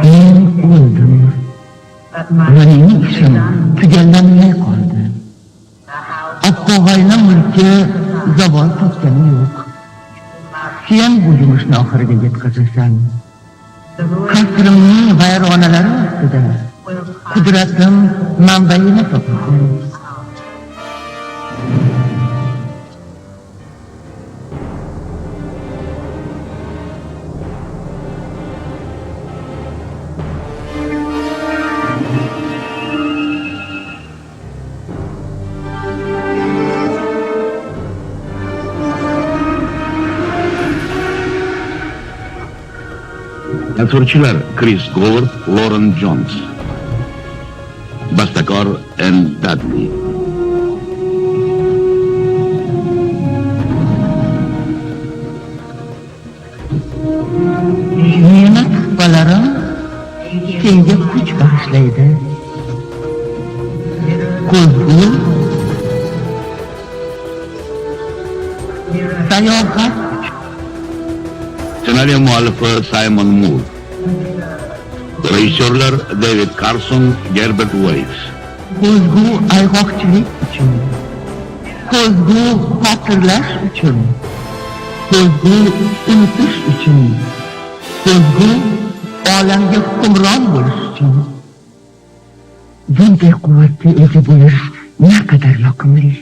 Men o'ldim. Va mening ishim tugallanmay qoldi. Oqqo'g'ayna mulki zavol topgani yo'q. Sen bu yumushni oxiriga yetkazasan. Qasrimning vayronalari ostida qudratim manbaini topasan. Tasvirchilar Chris Govard, Lauren Jones. Bastakor Ann Dudley. Mehnat tuhfalarim senga kuch bag'ishlaydi. Ko'zgu sayohat. Senaryo muallifi Simon Moore. Rejissyorlar David Carson, Gerbert Weiss. Ko'zgu ayg'oqchilik uchun. Ko'zgu xotirlash uchun. Ko'zgu unutish uchun. Ko'zgu olamga hukmron bo'lish uchun. Bunday quvvatga ega bo'lish naqadar yoqimli.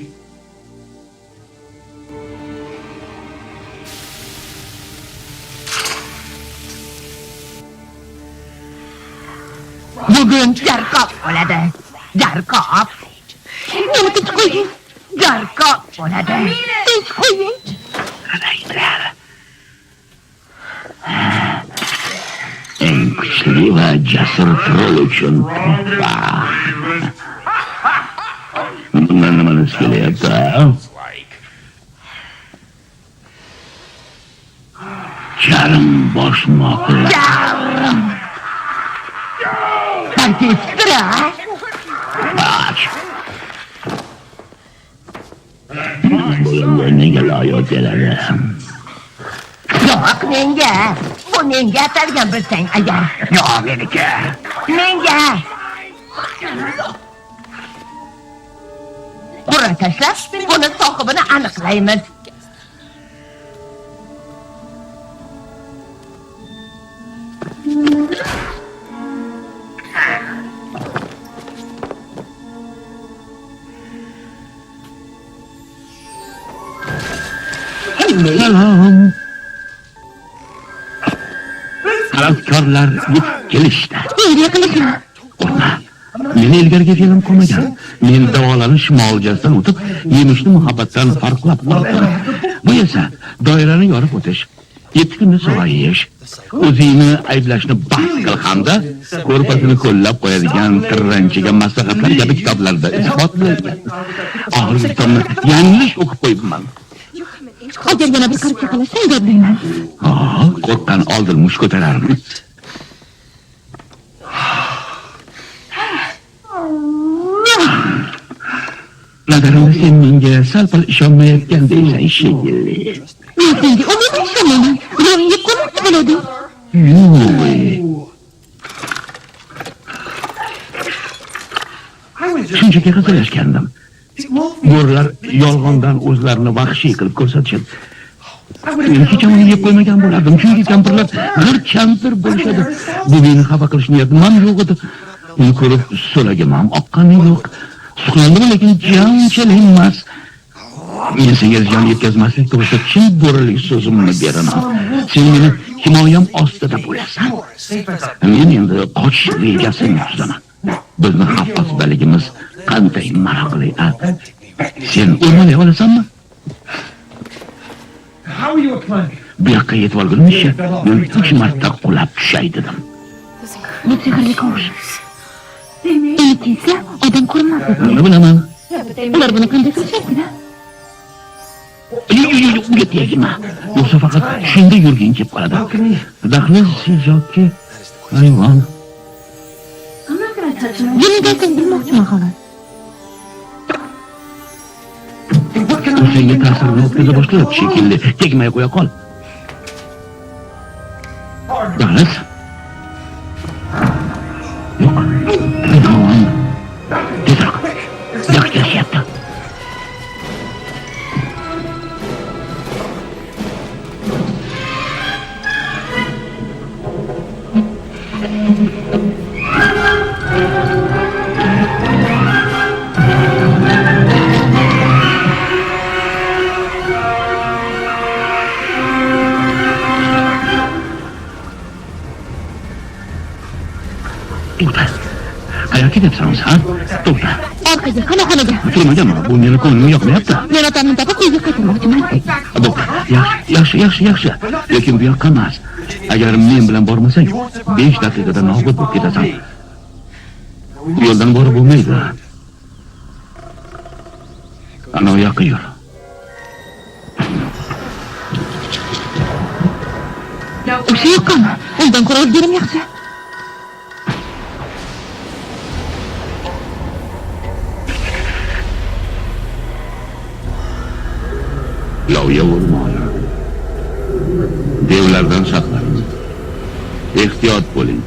Bugun jarqoq bo'ladi. Jarqoq. Nima tinch qo'ying? Jarqoq bo'ladi. Tinch qo'ying. Qaranglar. Eng kuchli va jasur troll uchun tuhfa. Bundan nimangiz kelyapti? Charm boshmoqlar. Artistra. Bu nega loyo keladi? Yo'q, menga. Bu menga atalgan bilsang agar. Yo'q, meniki. Menga. Qur'a tashlab, buni sohibini aniqlaymiz. Salom. San'atkorlar yetib kelishdi. Nega qilishim? Qo'rqma. Meni ilgariga film qolmagan. Men davolanish muolajasidan o'tib, yemishni muhabbatdan farqlab qoldim. Bu esa doirani yorib o'tish, 7 kunni sog'ayish, o'zingni ayblashni bas qil hamda ko'rpasini qo'llab qo'yadigan tirranchiga maslahatlar kabi kitoblarda isbotlangan. Oxirgi kitobni yanglish o'qib qo'yibman. Agar yana bir qarshi qilasang gaplayman. Qo'rqqan oldin mush ko'tararmi? Nazarimda sen menga sal-pal ishonmayotgandaysan shekilli. Men senga umuman ishonmayman. Yo'lingga qo'yib bo'ladi. Shunchaki hazillashgandim. Bo'rilar yolg'ondan o'zlarini vahshiy qilib ko'rsatishadi. Men hech ham yeb qo'ymagan bo'lardim. Chunki kampirlar bir kampir bo'lishadi. Bu meni xafa qilish niyatim ham yo'q edi. Uni ko'rib so'lagim ham oqqani yo'q. Suqlandim, lekin janchalik emas. Men senga ziyon yetkazmaslik to'g'risida chin bo'rilik so'zimni beraman. Sen meni himoyam ostida bo'lasan. Men endi qochish rejasini tuzaman. Bizni xavf ostidaligimiz qanday maroqli. Sen o'rmalay olasanmi? Bu yoqqa yetib olgunimcha men 3 marta qulab tushay dedim. Bu sehrli qo'sh. Ikkinchisi odam ko'rmaydi. Nima bilaman? Ular buni qanday qilishadi? Yo'q, unga tegma. Yo'qsa faqat shunda yurging kelib qoladi. Dahliz yoki hayvon. Yenidan bilmoqchiman xolos. Senga ta'sirini o'tkaza boshladi shekilli. Tegmay qo'ya qol. Dahliz. To'xta. Qayerga ketyapsan o'zi, ha? To'xta. Orqaga, qamoqxonaga. Turmaganman. Bu meni ko'nglimga yoqmayapti. Men otamni topib uyga qaytarmoqchiman. Bo'pti. Yaxshi. Lekin bu yoqqa emas. Agar men bilan bormasang, 5 daqiqada nobud bo'lib ketasan. Bu yo'ldan borib bo'lmaydi. Ana u yoqqa yur. O'sha yoqqami? Undan ko'ra o'zgarim yaxshi. Loviya o'rmoni. Devlardan saqlaning. Ehtiyot bo'ling.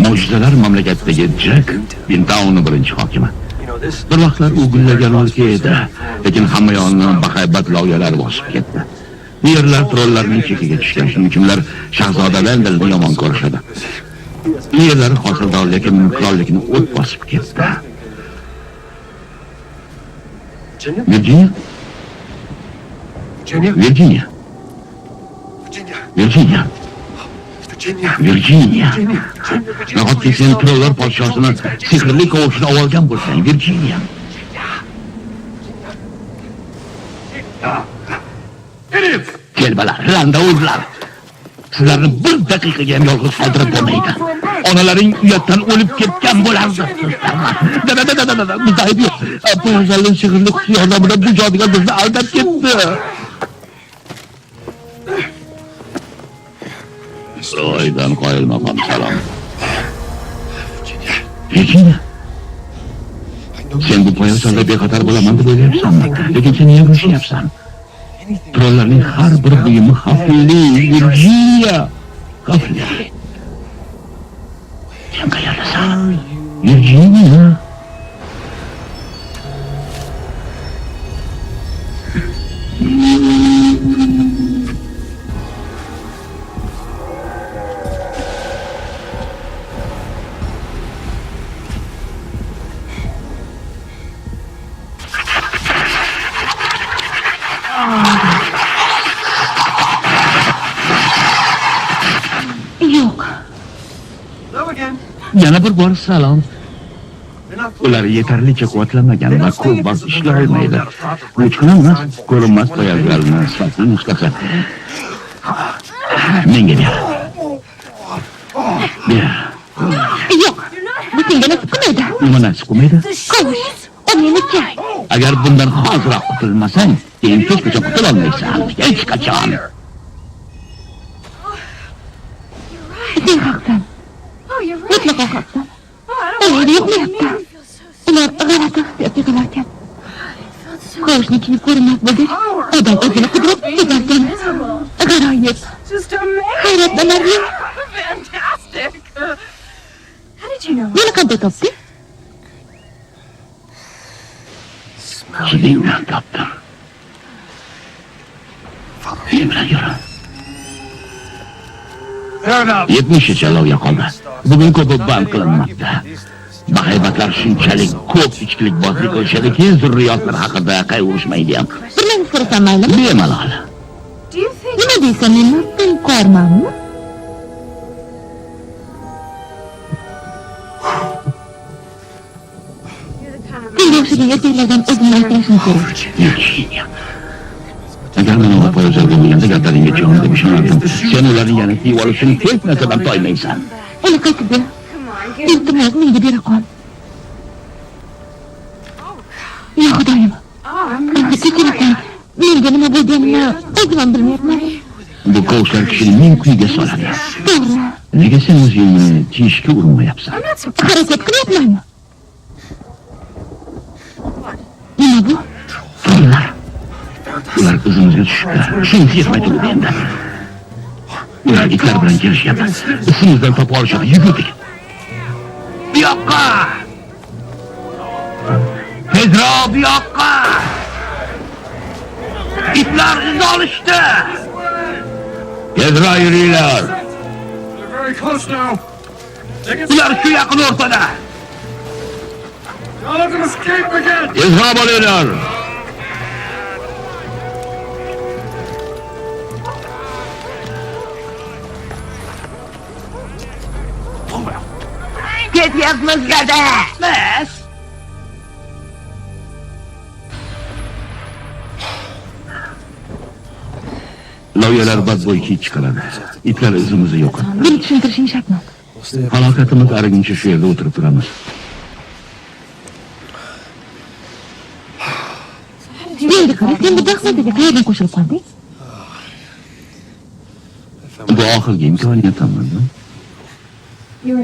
Mo'jizalar mamlakatidagi Jack Bintaunning birinchi hokimi. Bir vaqtlar u gullagan o'lka edi, lekin hamma yoqni bahaybat loyihalar bosib ketdi. Bu yerlar trollarning chekiga tushgan, shuning uchun ular shahzoda Vendalni yomon ko'rishadi. Bu yerlar hosildor, lekin qirollikni o't bosib ketdi. Virginia. Nahotki sen trollar podshosini sehrli kovushni olgan bo'lsang, Virginia. Kelbalar, landovlar. Sizlarni bir daqiqaga ham yolg'iz qoldirib bo'lmaydi. Onalaring uyatdan o'lib ketgan bo'lardi. Bizda ayb yo'q. Poyazalning sehrli quti yordamida bu jodugar bizni aldab ketdi. Oydan qoyilmaqom salom. Virginia. Sen bu poyazalda bexatar bo'laman deb o'ylayapsanmi? Lekin sen nega urishyapsan? Trollarning har bir buyumi xavfli, Virginia. Xavfli. Sen qayerdasan? Virginia. Yana bir bor salom. Ular yetarlicha quvvatlanmagan va ko'p vaqt ishlay olmaydi. Hech emas, ko'rinmas poyabzalni sifatli nusxasi. Menga ber. Yo'q, bu senga nasib qilmaydi. Nima nasib qilmaydi? Qo'sh, o meniki. Agar bundan hoziroq qutulmasang, hech qachon qutulolmaysan. Hech qachon. Sen haqsan. Mutlaqo haqsan. Ular yo'qmayapti. Ular g'alati hissiyotga qilarkan. Qo'shnikiga ko'rinmas bo'lgach, odam o'zini qidirib ketarkan. G'aroyib. Hayratlanarli. Meni qanday topding? Hidingdan topdim. Men bilan yur. 70 loviya qoldi. Bugun ko'pi band qilinmoqda. Bahaybatlar shunchalik ko'p ichkilikbozlik qilishadiki, zurriyotlar haqida qayg'urishmaydi ham. Birlarni so'rasam maylimi? Bemalol. Nima deysan, men tengqormanmi? Senga o'xshagan erkaklardan o'zimni aytirishim kerak. Agar men o'g'il poyabzalga bo'lganda gaplaringga jon deb ishonardim. Sen ularni yana kiyib olishing hech narsadan toymaysan. Uni qaytib ber. Iltimos, menga bera qol. Ya Xudoyim. Kechirasan. Menga nima bo'lganini o'zim ham bilmayapman. Bu qo'shlar kishini ming kuyga soladi. To'g'ri. Nega sen o'zingni tiyishga urinmayapsan? Harakat qilyapmanmi? Nima bu? Trollar. Ular izimizga tushibdi. Shunisi yetmay turibdi endi. Ular itlar bilan kelishyapti. Isimizdan topib olishadi. Yugurdik. Bu yoqqa! Tezroq bu yoqqa! Ular iz olishdi. Tezroq yuringlar. Ular shu yaqin o'rtada. Tezroq bo'linglar. Ketyapmiz dada. Bas. Loyihalar badbo'y chiqaradi. Itlar izimizni yo'qotdi. Buni tushuntirishing shartmi? Halokatimiz ariguncha shu yerda o'tirib turamiz. Endi qara, sen bu dahshatga qayerdan qo'shilib qolding? Bu oxirgi imkoniyatimmi?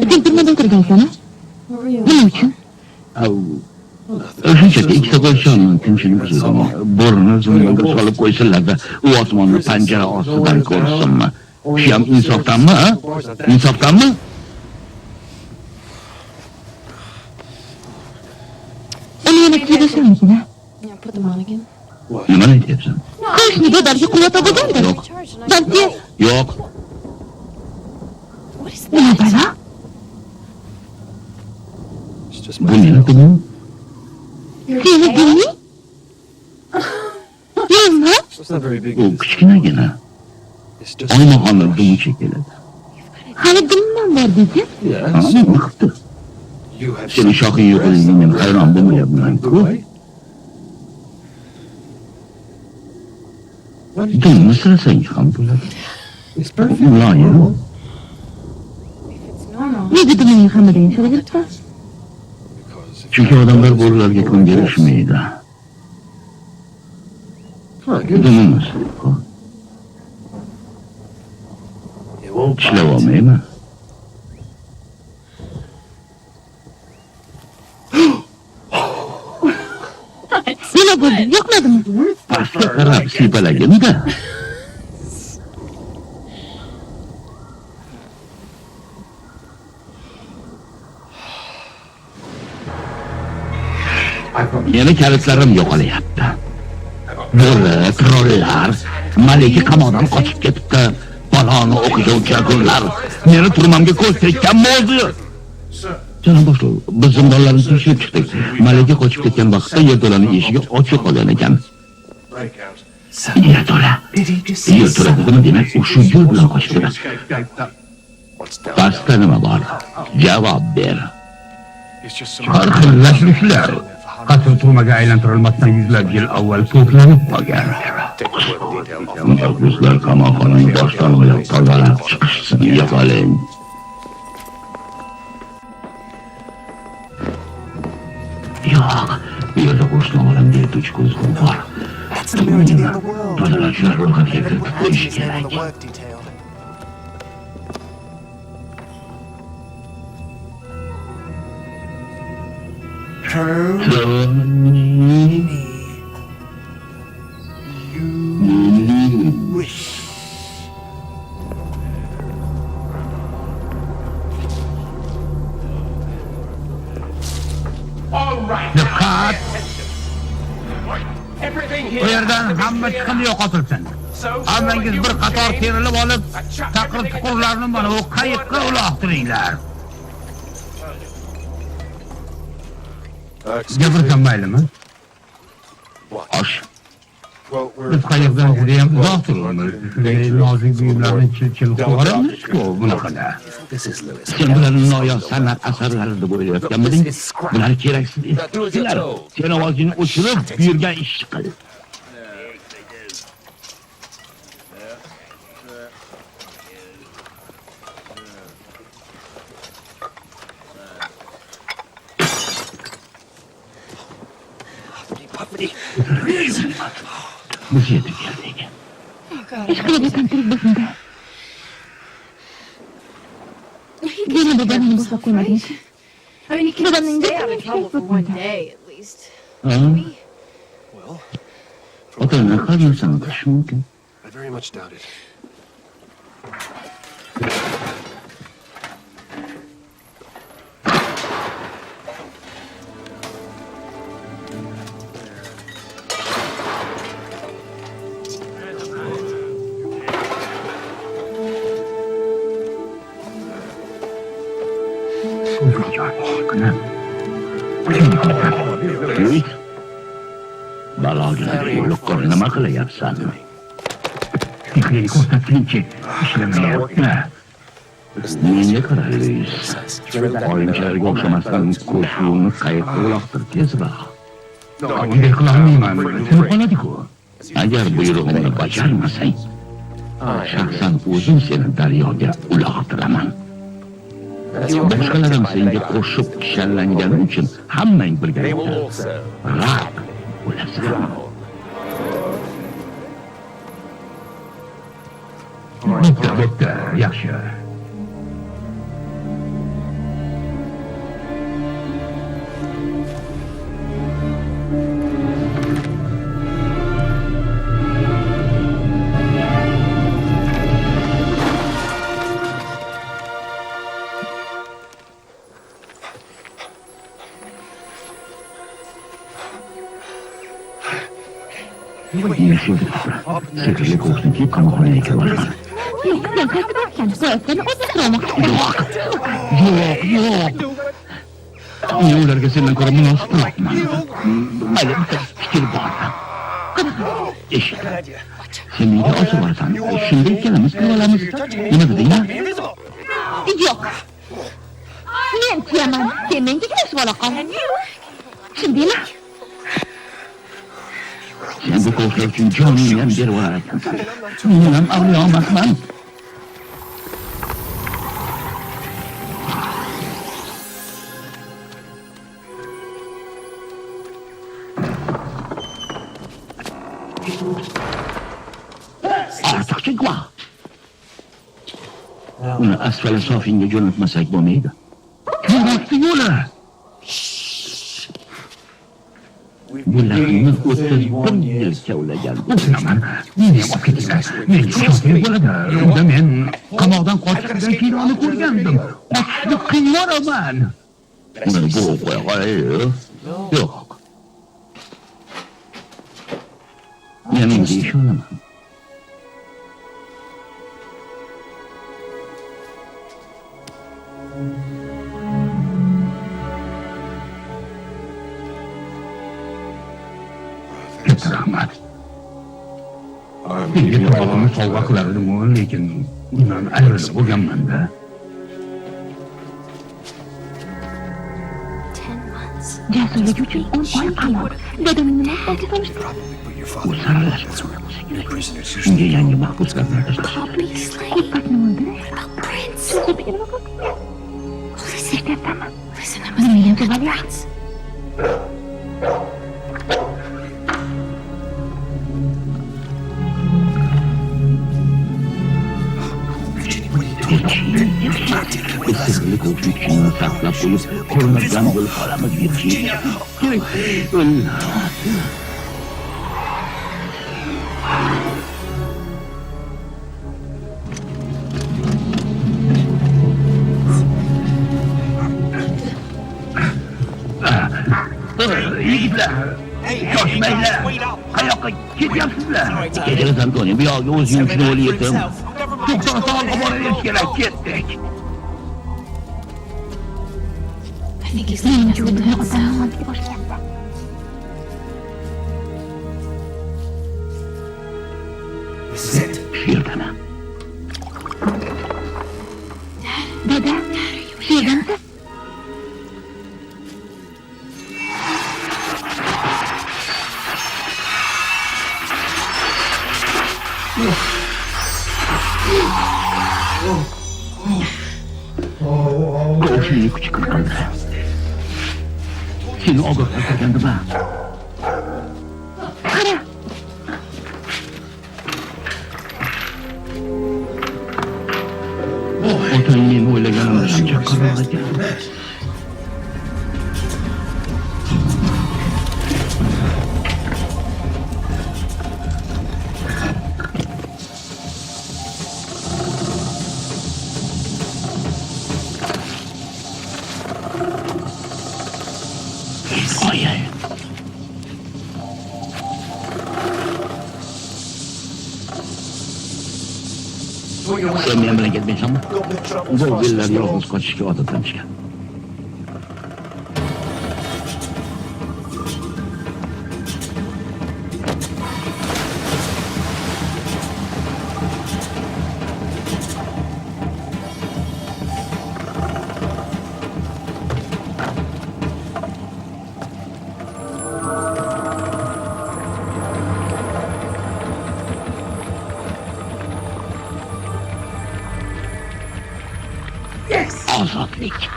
Sen turmada o'tirgansan-a? Nima uchun? Shunchaki ikkita qo'yishoni tinchlik buzildi. Bo'rini zummaga solib qo'ysinlarda, u osmonni panjara ostidan ko'rsinmi? Shu ham insofdanmi, ha? Insofdanmi? Uni yana kiydirsanmikin-a? Yeah, put them on again. Nima aytyapsan? Qo'shni dadalga quvvat topilgandir. Yo'q. Balki Yo'q. What is nima that? balo? Bu meni kunim. Seni dini? Nima? It's not very big. U kichkinagina. It's just. Oynaxonni dumicha keladi. Hali dimman bor dedi. Ha, nima qildi? You have. Seni shoxing yo'qligingga men hayron bo'lmayapman-ku. Dumni sirasang ham bo'ladi. It's perfect. Loyin. If it's normal. Nega dimning hammadan so'rayapsan? Because if Chunki odamlar bo'rilarga ko'n berishmaydi. Come on, good. Dumimiz. It won't Ishlab bite. olmayman. Nima bo'ldi? Yoqmadimi? Pastga qarab siypalagin-da. Meni kalitlarim yo'qolyapti. Bo'ri, trollar, malika qamoqdan qochib ketibdi. Baloni o'qiyotgan kunlar. Meni turmamga ko'z tekkanmi o'zi? Janob boshliq, biz zindonlarni tekshirib chiqdik. Malika qochib ketgan vaqtda yerto'laning eshigi ochiq qolgan ekan. Yerto'la. Yerto'la dedimi, demak, u shu yo'l bilan qochibdi. Pastda nima bor? Javob ber. Har xil lashliklar qasr turmaga aylantirilmasdan yuzlab yil avval to'planib qolgan. Mahbuslar qamoqxonaning boshdan oyoq tozalab chiqishsin, yo'qoling. Yo'q, bu yerda qo'shni olamga yetuvchi ko'zg'u bor. Tozalachilar ro'yxatga kiritib qo'yish kerak. Diqqat! Bu yerdan hamma chiqindi yo'qotilsin. Hammangiz bir qator terilib olib, taqir chuqurlarni mana bu qayiqqa uloqtiringlar. Gapirsam maylimi? Osh. Biz qayiqdan juda ham uzoq turibmiz. Shunday nozik buyumlarni chil-chil qo'yamiz-ku bunaqada. Sen bularni noyob san'at asarlari deb o'ylayotganmiding? Bular keraksiz eskilar. Sen ovozingni o'chirib, buyurgan ishni qil. Biz yetib keldik. Ish qilayotgan tirik bizda. Yana dadamni bo'shab qo'ymadingiz. I mean, you But I can't mean, stay this out of makes trouble sense for one with me. day at least. Ha? Otangdan har narsani qilish mumkin. I very much doubt it. Uy, baloga yo'liqqan nima qilyapsan? Texnik ko'rsatkinchi ishlamayapti. Menga qara, Luis. Oyunchilarga o'xshamasdan qo'shuvni qayiqqa uloqtir tezroq. Bunday qilolmayman. Sinib qoladi-ku. Agar buyrug'imni bajarmasang, shaxsan o'zim seni daryoga uloqtiraman. Boshqalarim senga qo'shib kishallangani uchun hammang birgalikda raq bo'lasan. Bitta, yaxshi. Yashirdi. Sehrli ko'rsatki qamoqxonaga kirib Yo'q, sen qaytib qo'yasini o'zi Yo'q. Men ularga sendan ko'ra munosibroqman. Mayli, bitta fikr bor. Eshit. Sen menga ochib borasan. Shunda ikkalamiz qilib olamiz. Nima deding? Yo'q. Men chiyaman. Sen menga kirishib ola qol. Shundaymi? Sen bu ko'rsatkichlar uchun joningni ham berib olar ekansan. Men ham avliyo emasman. Ortiqcha guvoh. Uni asfala sofinga jo'natmasak bo'lmaydi. Yo'qdi yo'li. Bularni 31 yil kavlagan. O'zinaman. Meni ham olib ketinglar. Menga ishonib bo'ladi. Unda men qamoqdan qochishdan keyin uni ko'rgandim. Qochishni qiymoraman. Uni bo'g'ib qo'ya qolay. Yo'q. Men unga ishonaman. Katta rahmat. Menga tog'imni sovg'a qilardim, lekin undan ayrilib bo'lganman-da. 10 months. Jasurlik uchun 10 oy qamoq. Dadamni nima qilib solishdi? U saralashib shunga yangi mahbuslarni tashlash. Obviously. Ko'pakni o'ldirish. Prince. So'zib bermoq. Eshitaman. Listen, I Nima must ham be qiladi? Prince. Sirli ko'rishini saqlab qo'yib, ko'rmagan bo'lib qolamiz, Virginia. Yigitlar, shoshmanglar. Qayoqqa ketyapsizlar? Kechiring, Antonio, bu yoqqa o'z yurtini o'lyaptim. To'xtasa olib boramiz kerak, ketdik. I think he's Mening leaving us in the yo'limni house. otam oldiga boshlayapti. Shu yerdami? Dada, shu yerdamisiz? Qo'shni kuchi qildi. Seni ogohlantirgandim-a? Qara, Otang men o'ylaganimdan chaqqaroq ekan. Qo'yay. Sen men bilan ketmaysanmi? Bu villar yolg'iz qochishga odatlanishgan. qildik.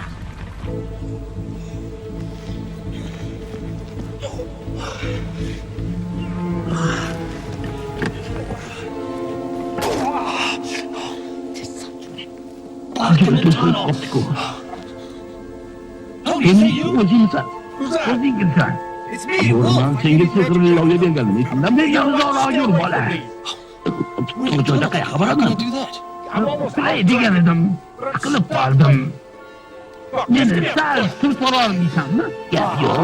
Juda to'lqin qopdi-ku. Endi o'zingsan. O'zingsan. Yo'qman, senga sehrli yovga bergandim. Esimdan bergan uzoqroq yur bola. To'g'ri joyda qayoqqa boraman? Ay degan edim, qilib qoldim. Meni sal turib bora olmaysanmi? Gap yo'q.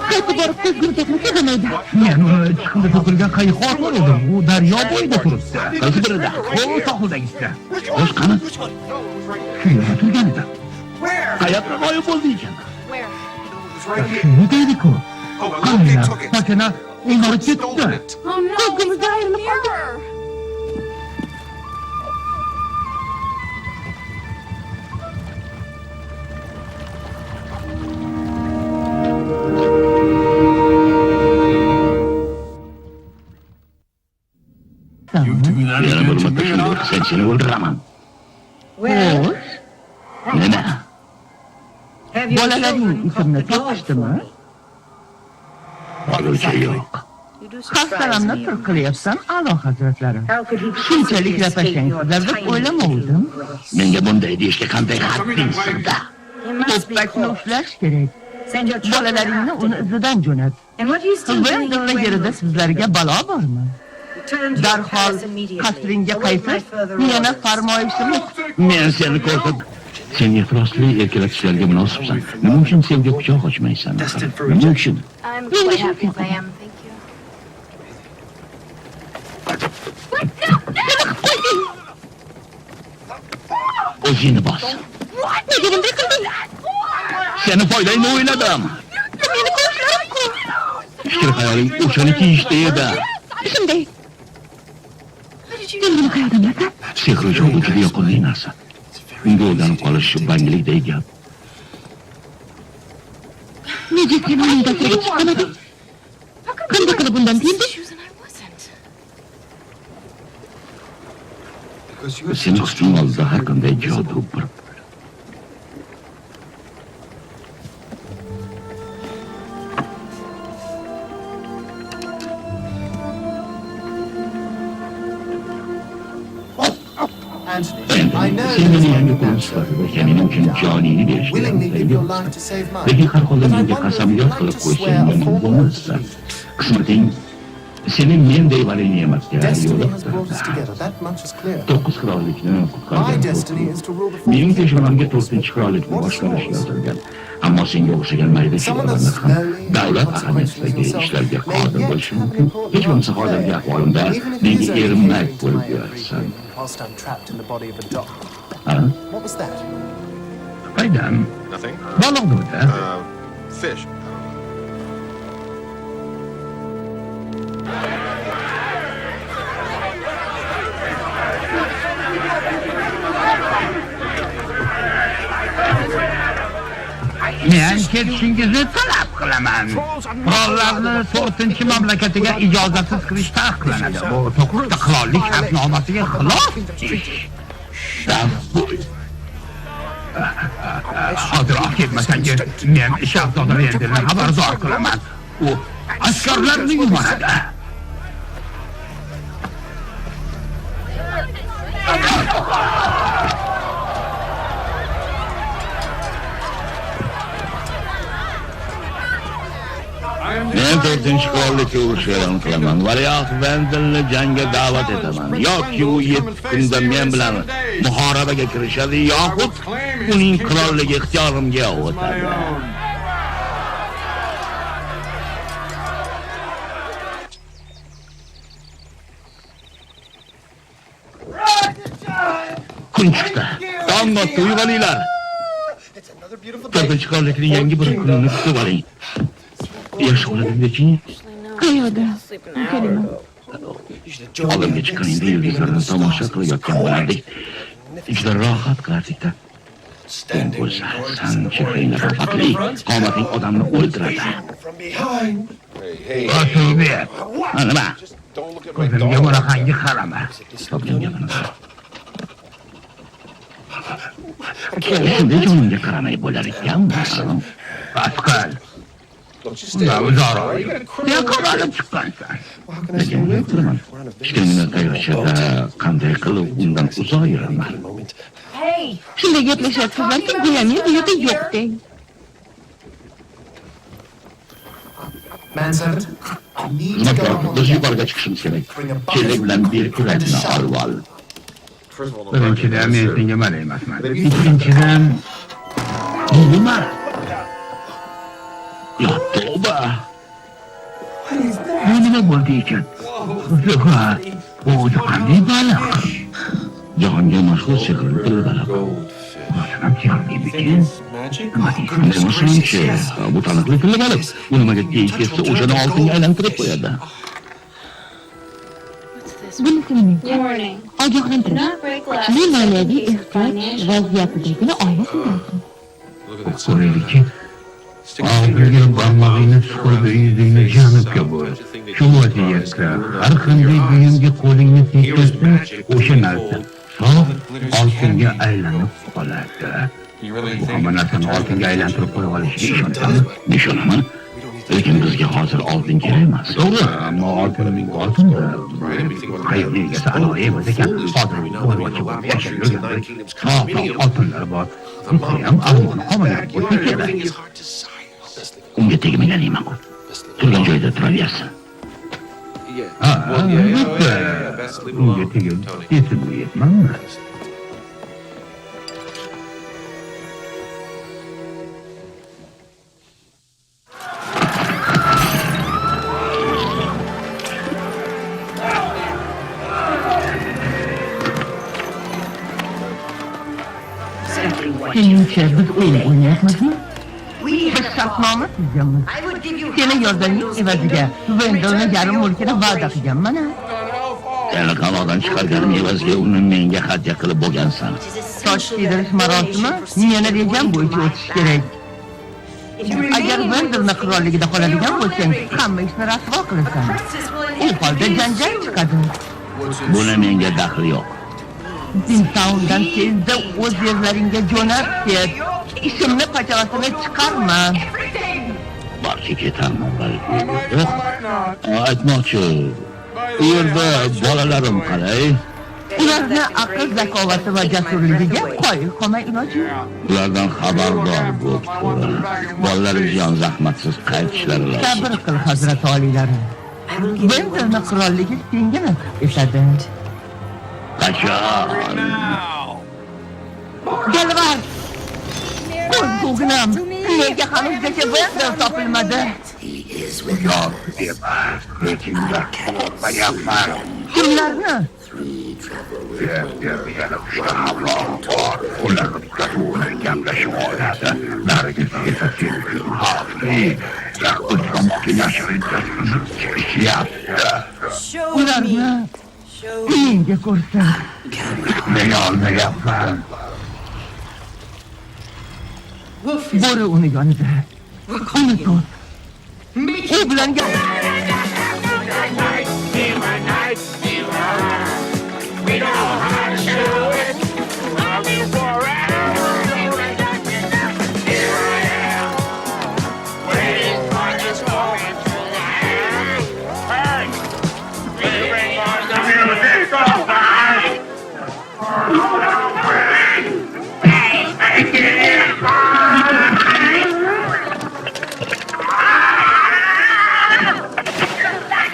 Qaytib borib ko'zguruchakni sezamaydi. Men uni chiqindi to'kilgan qayiq orqali edim. U daryo bo'yida turibdi. Qaysi birida? O sohildagisida. Xo'sh, qani? Shu yerda turgan edi. Qayoqqa g'oyib bo'ldi ekan? Shuni deydi-ku. Qaniylar, mashina o'ynab ketdi. Ko'zgimizda ayrilib qoldi. Yana bir marta shunday qilsang seni o'ldiraman. Xo'sh, Nima? bolalaring ismini topishdimi? Hozircha yo'q. Xastalarni tur qilyapsan, a'lo hazratlari. Shunchalik rapashangsizlar deb o'ylamovdim. Menga bunday deyishga qanday haqqing sig'di? To'pakni ushlash kerak. Bolalaringni uni izidan jo'nat. Vendilla yerida sizlarga balo bormi? Darhol qasringga qaytib, yana farmoyishimiz. Men seni ko'rsat. Sen ehtirosli erkaklarga munosibsan. Nima uchun senga quchoq ochmaysan? Nima uchun? I'm quite happy as I am, thank you. O'zingni bos. Nega bunday qilding? Seni foydangni o'yladim. Meni ko'zlarim-ku. Fikr hayoling o'shaniki ishda edi. Shunday. Sen buni qayerdan bilasan? Sehri jo'g'u juda yoqimli narsa. Unga o'rganib qolish bangilikdek gap. Nega sen uning dasturga chiqmading? Qanday qilib bundan tiyilding? Shoes and I wasn't. Seni husning oldida har qanday jodu bir. Sen meni yangi qo'lim sifatida sening uchun joningni berishga Willingly give your life tayyorsan. to save mine. Lekin har holda menga qasamyod qilib qo'ysang mumkin bo'lmassan. Qismating seni menday valini emasga Destiny has brought us yo'liqtirdi. together, that much is clear. 9 qirollikni My qutqargan. destiny is to rule the Mening 14th peshonamga 4-qirollikni boshqarish yozilgan. Ammo senga o'xshagan mayda cheklovlarni ham davlat ahamiyasidagi ishlarga qodir bo'lishi mumkin. Hech bo'lmasa hozirgi ahvolimda menga erinmak bo'lib yurarsan. whilst I'm trapped in the body of a dog. Ha? What was that? Qaydan? Nothing? Baliq bo'ldi. Fish. Men ketishingizni talab qilaman. Qirollarni 4-mamlakatiga ijozatsiz kirish taqiqlanadi. Bu to'g'rida qirollik shartnomasiga xilof ish. Hozirroq ketmasangiz, men shahzoda Rendelni xabardor qilaman. U askarlarni yuboradi. Men 4-qirollikka urush e'lon qilaman. Valiahd Vendilni jangga da'vat etaman. Yoki u 7 kunda men bilan muhorabaga kirishadi, yoxud uning qirolligi ixtiyorimga o'tadi. Kun chiqdi. Tong otdi, uyg'oninglar. 4-qirollikning yangi bir kunini kutib oling. Yaxshi bo'ladimi-chi? Qayerda? Kelma. Oldimga chiqqaningda yulduzlarni tomosha qilayotgan bo'lardik. Juda rohat qilardik-da. O'za, san chehring rafatli, qomating odamni o'ldiradi. Oturbek, Nima? ko'zimga bunaqangi qarama. Topgan gapini. Shunday jonimga qaramay bo'lar ekanmi? Pascal, unda uzaro. Sen qamalib chiqqansan. Lekin o'ylayaptiraman. Kichkina qayrashada qanday qilib undan uzoq yuraman. Shunday gaplashyapsizlarki, go'yo men bu yerda yo'qdek. Manservant, you need to Nima go kerak? up on Biz the yuqoriga chiqishimiz kerak. Kelak bilan berkirakni olval. Birinchidan men senga mal emasman. Ikkinchidan, bu nima? Ya tavba. Bu nima bo'ldi ekan? Ha, bu o'zi qanday baliq? Jahonga mashhur sehrli bir baliq. Ham sehrlimikin? Nima bu taniqli tilli baliq. U nimaga tegsa o'shani oltinga aylantirib qo'yadi. Bunisi nima? Warning. Ogohlantirish. Not break glass. Bu moliyaviy ehtiyoj vaziyatidagina oila himoyasi. Ko'raylikki, og'zingga barmog'ingni suqib yuzingni janubga bo'l. Shu vaziyatda har qanday buyumga qo'lingni tekkizsa, o'sha narsa sof oltinga aylanib qoladi. Bu hamma narsani oltinga aylantirib qo'ya olishiga ishonasizmi? Ishonaman. Lekin bizga hozir oltin kerak emas. To'g'ri, ammo oltinda qayerga egasi aloyi emas ekan. Hozir qo'yvochi bo'lib yashab yurgan sof oltinlar bor. Bu ham armoni qolmagan bo'lsa kerak. Unga tegmagan ma'qul. Turgan joyida turaversin. Ha, albatta. Unga tegib esimga yetmanmi? Seningcha biz o'yin o'ynayapmizmi? Biz shartnoma tuzganmiz. Seni yordaming evaziga Vendelni yarim mulkini va'da qilganman-a. Seni qamoqdan chiqarganim evaziga uni menga hadya qilib bo'lgansan. Soch keydirish marosimi meni rejam bo'yicha o'tishi kerak. Agar Vendelni qirolligida qoladigan bo'lsang, hamma ishni rasvo qilasan. U holda janjal chiqadi. Buni menga daxli yo'q. Dintowndan tezda o'z yerlaringga jo'nab ket. Ishimni pachavasini chiqarma. Balki ketarman, balki yo'q. Aytmoqchi, u yerda bolalarim qalay? Ularni aql, zakovati va jasurligiga qoyil qolmay iloji yo'q. Ulardan xabardor bo'l. Bolalar ziyon zahmatsiz qaytishlari lozim. Sabr qil, hazrat oliylari. Vendelni qirolligi senga nasib etadi. Qachon? Galvar! Ko'z bo'g'inam, nega hanuzgacha Vendel topilmadi? Yo'q, emas. Lekinlar qo'rqmayapman. Kimlarni? Yana uchta hamroh bor. Ularni kuzatuvlar gaplashib oladi. Nargiz esa sen uchun xavfli. Yaqin zamonga yashirinchasini kelishyapti. Ularni menga ko'rsin. Men olmayapman. Bo'ri uni yonida. Uni tut. U bilan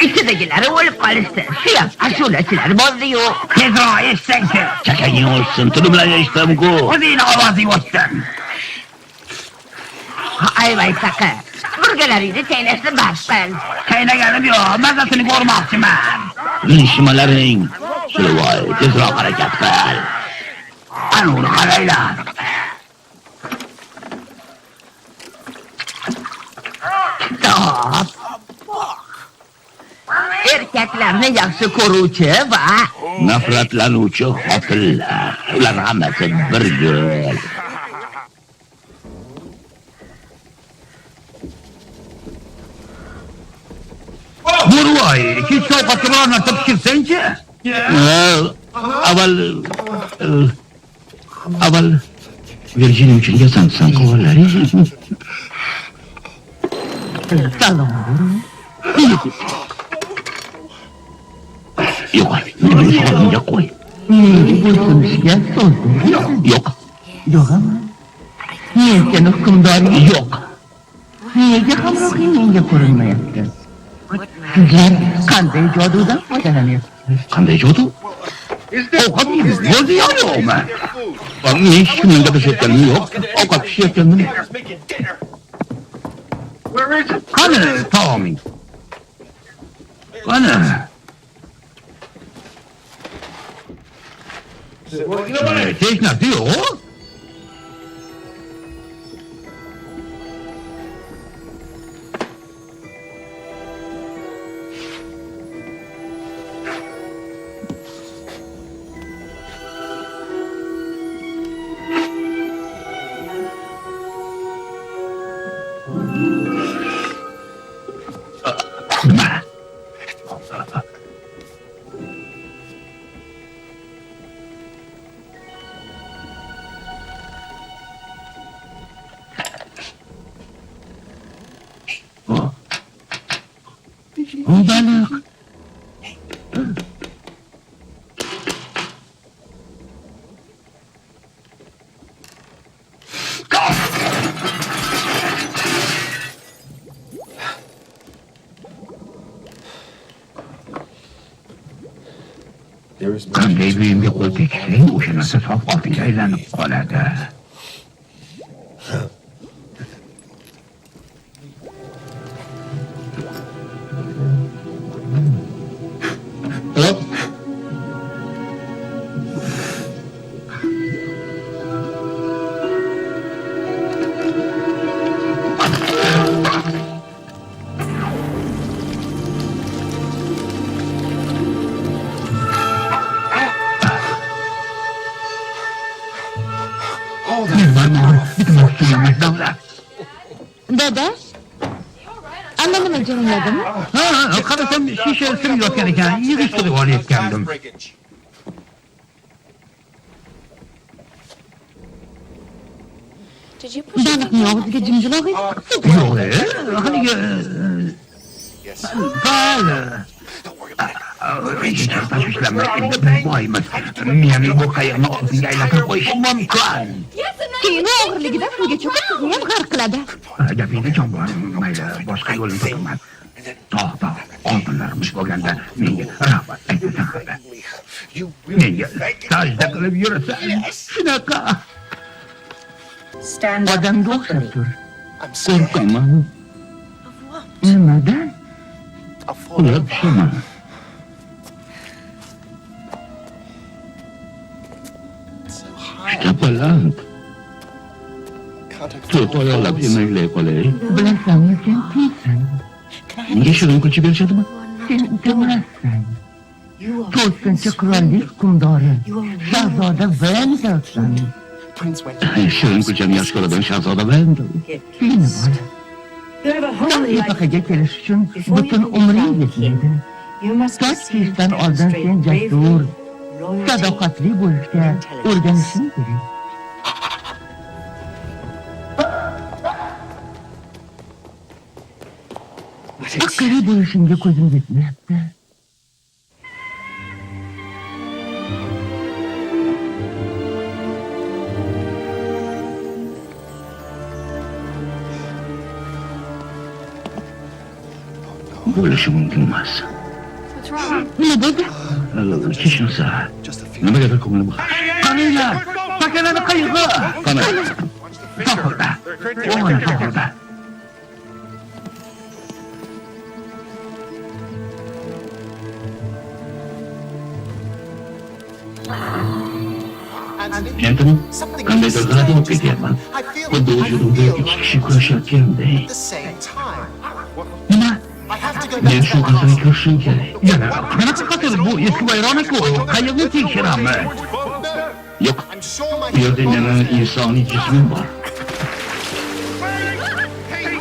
ichidagilari o'lib qolishdi. Suyam ashulachilar bordi-yu. Tezroq eshitsanchi. Chakaging o'lsin, tili bilan eshitdim-ku. O'zingni ovozing o'tsin. Ayvay taqa. Burgalaringni chaynashni bas qil. Chaynaganim yo'q, mazasini ko'rmoqchiman. Nishmalaring. Shilvoy, tezroq harakat qil. Ana uni qaranglar. Stop. Erkaklarni yaxshi ko'ruvchi va Nafratlanuvchi xotinlar. Ular hammasi bir yo'l. voy, kechki ovqatga biror narsa pishirsanchi. Avval Virginia uchun yasansan qo'llari. Salom. Yo'q, meni so'zimga qo'y. Bo'ysunishga so'z ber. Yo'q, Yo'qmi? Men seni hukmdoring yo'q. Nega hamrohing menga ko'rinmayapti? Sizlar qanday jodudan foydalanyapsiz? Qanday jodu? Ovqat bo'ldi yo'qmi? Men hech kimning gaplashayotganim yo'q. Ovqat pishirayotgandim. Qani taoming? Qani? Hech narsa yo'q. Nima? Baliq. Qanday buyumga qo'l tegsang, o'sha narsa sof oltinga aylanib qoladi. Dada, allanima jiringladimi? Ha, qarasam shisha sirib yotgan ekan, yig'ishtirib olayotgandim. Did you push it? Baliqning og'ziga jimjilog'ingiz chiqdi. Yo'q, haligi bali. Tashvishlanma, endi biz boymiz. Men bu qayiqni oltinga aylantirib qo'yishim mumkin. Keyin og'irligidan suvga cho'kib sizni ham g'arq qiladi. Gapingda jon bor, mayli, boshqa yo'lini topaman. Tog' oltinlarimiz bo'lganda menga rahmat aytasan hali. Menga sajda qilib yurasan, shunaqa. Odamga o'xshab tur. I'm scared Qo'rqaman. Nimadan? I've fallen Ular apart. pishaman. So high. Juda baland. Can't I To'rt oyoqlab yemaklay qolay. Bilasanmi sen kimsan? Menga shirin kulcha berishadimi? Sen kimsan? To'rtinchi qirollik hukmdori, shahzoda Vendelsan. Prince went Shirin kulchani yaxshi ko'radigan shahzoda Vendel. Seni bola. Sen epaqaga kelish uchun butun umring yetmaydi. Soch kiyishdan oldin sen jasur, sadoqatli bo'lishga o'rganishing kerak. Aqlli bo'lishingga ko'zim yetmayapti. Bo'lishi mumkin emas. What's wrong? Nima bo'ldi? Kechirsa, just a few. nimagadir ko'nglim qaranglar, sakalani qayig'i. Qani, sohilda, o'g'il sohilda. Gentlemen, qandaydir g'alati bo'lib ketyapman. I feel Xuddi vujudimda ikki kishi kurashayotgandek. at the same time. Nima? I have to go Men back shu to that qasrga house. kirishim kerak. Yana qanaqa qasr bu? Eski vayronaku. Qayiqni tekshiramiz. Yo'q, I'm sure my bu yerda meni insoniy jismim bor.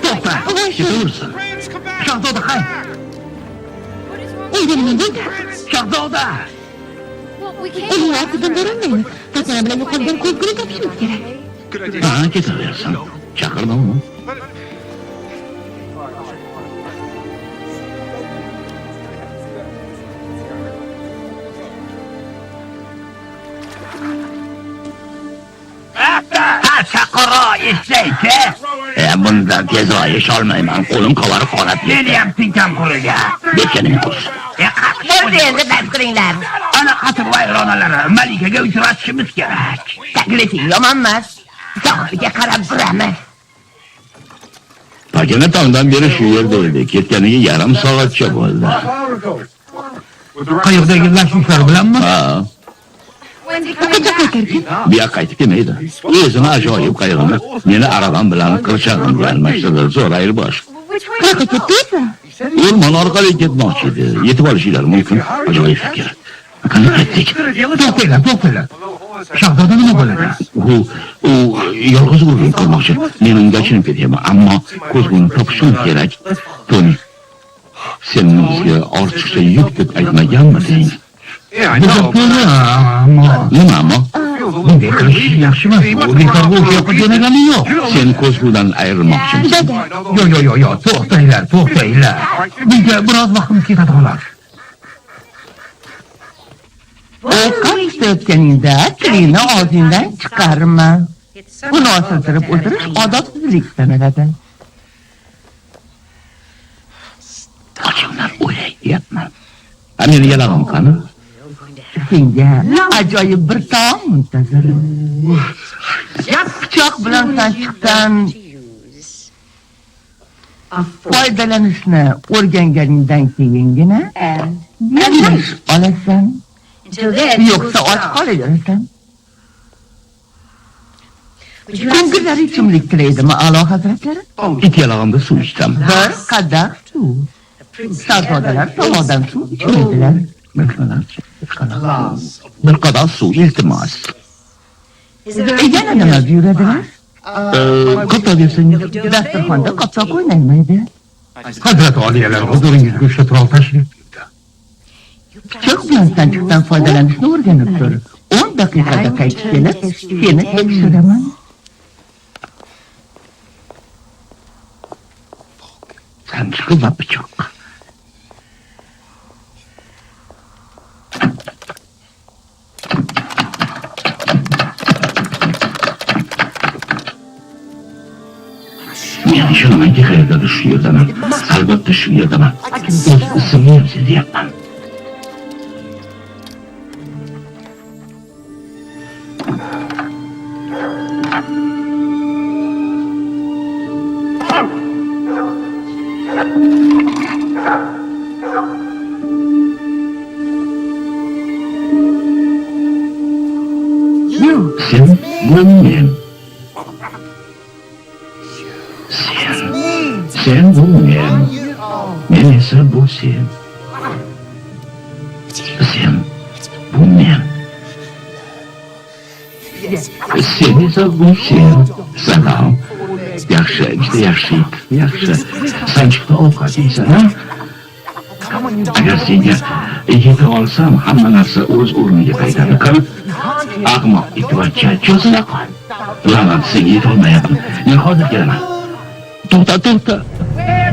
To'xta, ketaversin. Shahzoda, hay. O'zim bo'ldi. Shahzoda! We can't. Uning ortidan borolmaymiz. Fatana bilan yo'qolgan ko'zguni topishimiz kerak. Ha, ketaversin. Chaqirdimmi? Chaqiro eshlaychi. Bundan tez olmayman. Qo'lim qovarib qoladi. Ne deyapsan kam qo'liga? Bekkaning kurs. Bo'ldi endi bas qilinglar. Ana qatib vayronalari Malikaga uchratishimiz kerak. Taklifing yomon emas. Sohilga qarab boramiz. Pakana tongdan beri shu yerda edi. Ketganiga yarim soatcha bo'ldi. Qayoqdagi lashishlar bilanmi? Ha, Qachon qaytarkin? buyoq qaytib kelmaydi. O'zini ajoyib qayg'ini meni araban bilan qirchag'im bilan mashhur zo'rayir bosh. Qayoqqa ketdi o'zi? O'rmon orqali ketmoqchi edi. Yetib olishlari mumkin. Ajoyib fikr. Qani ketdik. To'xtanglar. Shahzoda nima bo'ladi? U yolg'iz o'rin qilmoqchi. Men unga achinib ketyapman, ammo ko'zguni topishim kerak. Toni, sen bizga ortiqcha yuk deb aytmaganmiding? Ammo Nima ammo? bunday qilish yaxshi emas. U bekorga o'sha yoqqa jo'nagani yo'q. Sen ko'zgudan ayrilmoqchimisan? Yo'q, to'xtanglar. Bunga biroz vaqtimiz ketadi xolos. Ovqat tutayotganingda tilingni og'zingdan chiqarma. Buni osiltirib o'tirish odobsizlik sanaladi. Ochimdan o'ylayapman. Meni yalag'im qani? Senga ajoyib bir taom muntazir. Pichoq bilan sanchiqdan foydalanishni o'rganganingdan keyingina yemish olasan. Yo'qsa och qolaverasan. Ko'ngillari ichimlik tilaydimi, a'lo hazratlari? It yalag'imda suv ichsam. Bir qadah suv. Shahzodalar tomoqdan suv ichmaydilar. Bir qadah suv iltimos. Yana nima buyuradilar? Qopta bersangiz. Dasturxonda qopsoq o'ynalmaydi. Hazrat oliyalar huzuringizga o'sha turol tashrif buyurdi. Pichoq bilan sanchiqdan foydalanishni o'rganib tur. 10 daqiqada qaytib kelib, seni tekshiraman. Sanchiq va pichoq. Men ishonamanki qayerdadir shu yerdaman. Albatta shu yerdaman. O'z ismni sezyapman. Sen bu men. Sen bu men. Men esa bu sen. Sen bu men. Sen esa bu sen. Salom. Yaxshi, yaxshi. Sanchiqda ovqat yeysan, ha? Agar senga yeta olsam, hamma narsa o'z o'rniga qaytadi. Qani, ahmoq itvachcha cho'zila qol. La'nat, senga yetolmayapman. Men hozir kelaman. To'xta.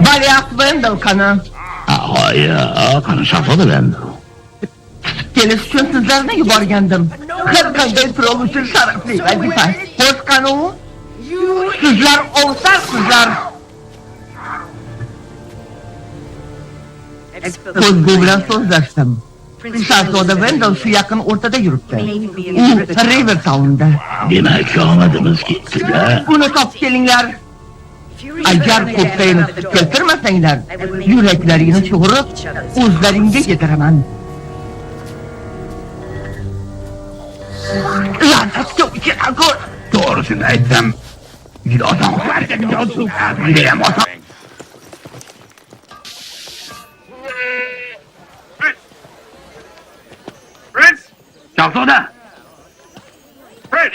Valiahd Vendel qani. Hayır, qani shahzoda Vendel. Kelish uchun sizlarni yuborgandim. Har qanday turol uchun sharafli vazifa. Xo'sh qani u? Sizlar ovsarsizlar. Ko'zgu bilan so'zlashdim. Shahzoda Vendel shu yaqin o'rtada yuribdi. U Rivertownda. Demak, omadimiz ketdi-da. Uni topib kelinglar. Agar ko'ptayni keltirmasanglar, yuraklaringni sug'urib, o'zlaringga yediraman. La'natga uchragan ko'r. To'g'risini aytsam, juda oson qiladi. Judayam oson.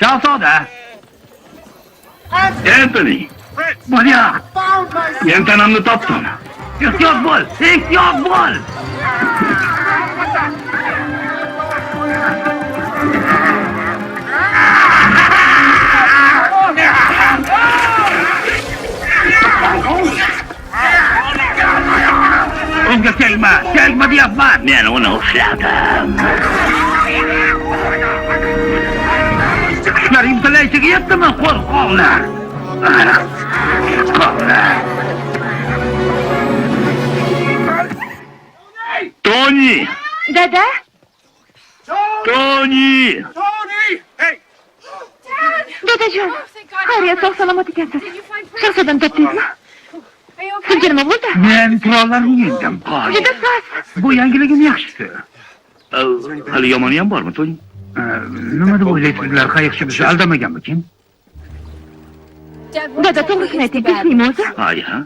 Shahzoda! Anthony! Valiahd! Men tanamni topdim. Ehtiyot bo'l! Menga tegma deyapman. Men uni ushladim. Shular imtilaychiga yetdimi, qo'rqoqlar? Tony! Dada? Tony! Dadajon, xayriyat sog'-salomat ekansiz. Shahzodani topdingizmi? Sizga nima bo'ldi? Men qurollarni yengdim. Juda soz. Bu yangiligim yaxshisi. Hali yomoni ham bormi, Tony? Nima deb o'ylaysizlar? Qayiqchi bizni aldamaganmikin? Dada, to'g'risini ayting, tinchlikmi o'zi? Ha.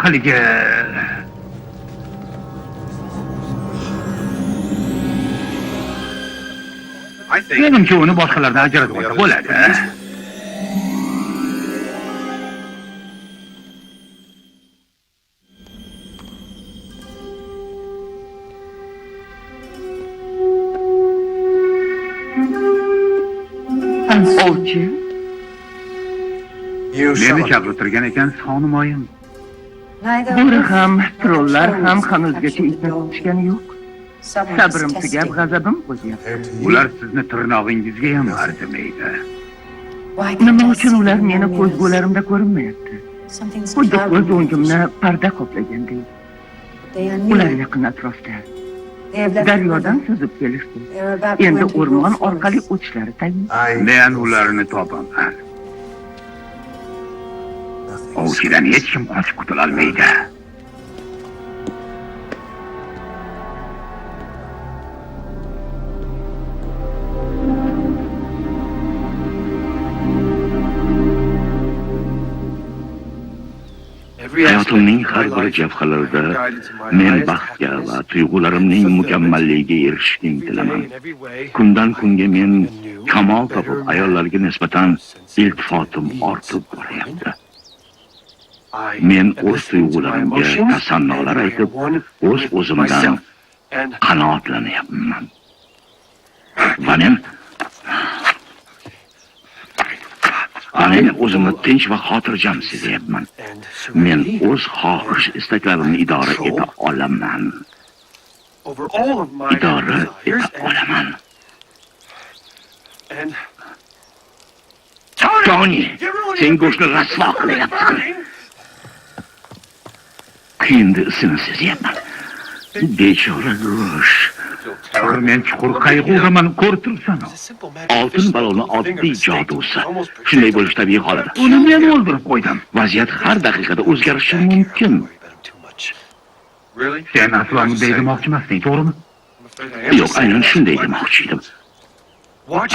Haligi menimcha uni boshqalardan ajratib olsa bo'ladi. Ovchi, Meni chaqirtirgan ekansiz, xonumoyim. bo'ri ham, trollar ham hanuzgacha itni tutishgani yo'q. Sabrim tugab, g'azabim qo'zyapti. Ular sizni tirnog'ingizga ham arzimaydi. Nima uchun ular meni ko'zgularimda ko'rinmayapti? Xuddi ko'z o'ngimni parda qoplagandek. Ular yaqin atrofda. Daryodan suzib kelishdi. Endi o'rmon orqali o'tishlari tayin. Men ularni topaman. Ovchidan hech kim qochib qutula olmaydi. Hayotimning har bir jabhalarida men baxtga va tuyg'ularimning mukammalligiga erishishga intilaman. Kundan kunga men kamol topib, ayollarga nisbatan iltifotim ortib boryapti. Men o'z tuyg'ularimga tasannolar aytib, o'z-o'zimdan qanoatlanyapman. Va men o'zimni tinch va xotirjam sezyapman. Men o'z xohish istaklarimni idora eta olaman. Tony, sen go'shtni rasvo qilyapsan. Endi isini sezyapman. Bechora go'sht. Men chuqur qayg'uraman, ko'rtirsan. Oltin baloni oddiy jodusi. Shunday bo'lish tabiiy holat. Uni men o'ldirib qo'ydim. Vaziyat har daqiqada o'zgarishi mumkin. Sen aslo bunday demoqchi emasding, to'g'rimi? Yo'q, aynan shunday demoqchi edim.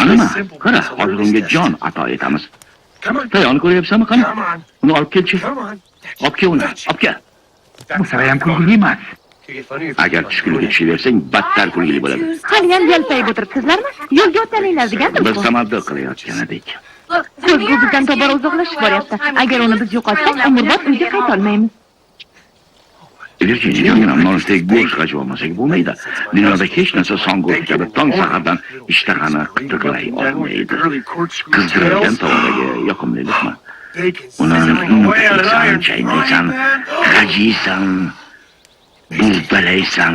Ana, qara, hozir unga jon ato etamiz. Tayonni ko'ryapsanmi, qani? Uni olib kelchi. Olib kel uni, olib kel. Bu sira ham kulgili emas. Agar tushkunlikka tushaversang, battar kulgili bo'ladi. Hali ham yalpayib o'tiribsizlarmi? Yo'lga o'tlaninglar degandim. Biz tamaddi qilayotgan edik. Ko'zgu bizdan tobora uzoqlashib boryapti. Agar uni biz yo'qotsak, umrbod uyga qayta olmaymiz. Virginia, nonushtaga go'sht qachib olmasak bo'lmaydi. Dunyoda hech narsa son go'sht kabi tong sahardan ishtahani qitiqlay olmaydi. Qizdirilgan tovadagi yoqimlilikmi? Uni chaynaysan, g'ajiysan, buzdalaysan,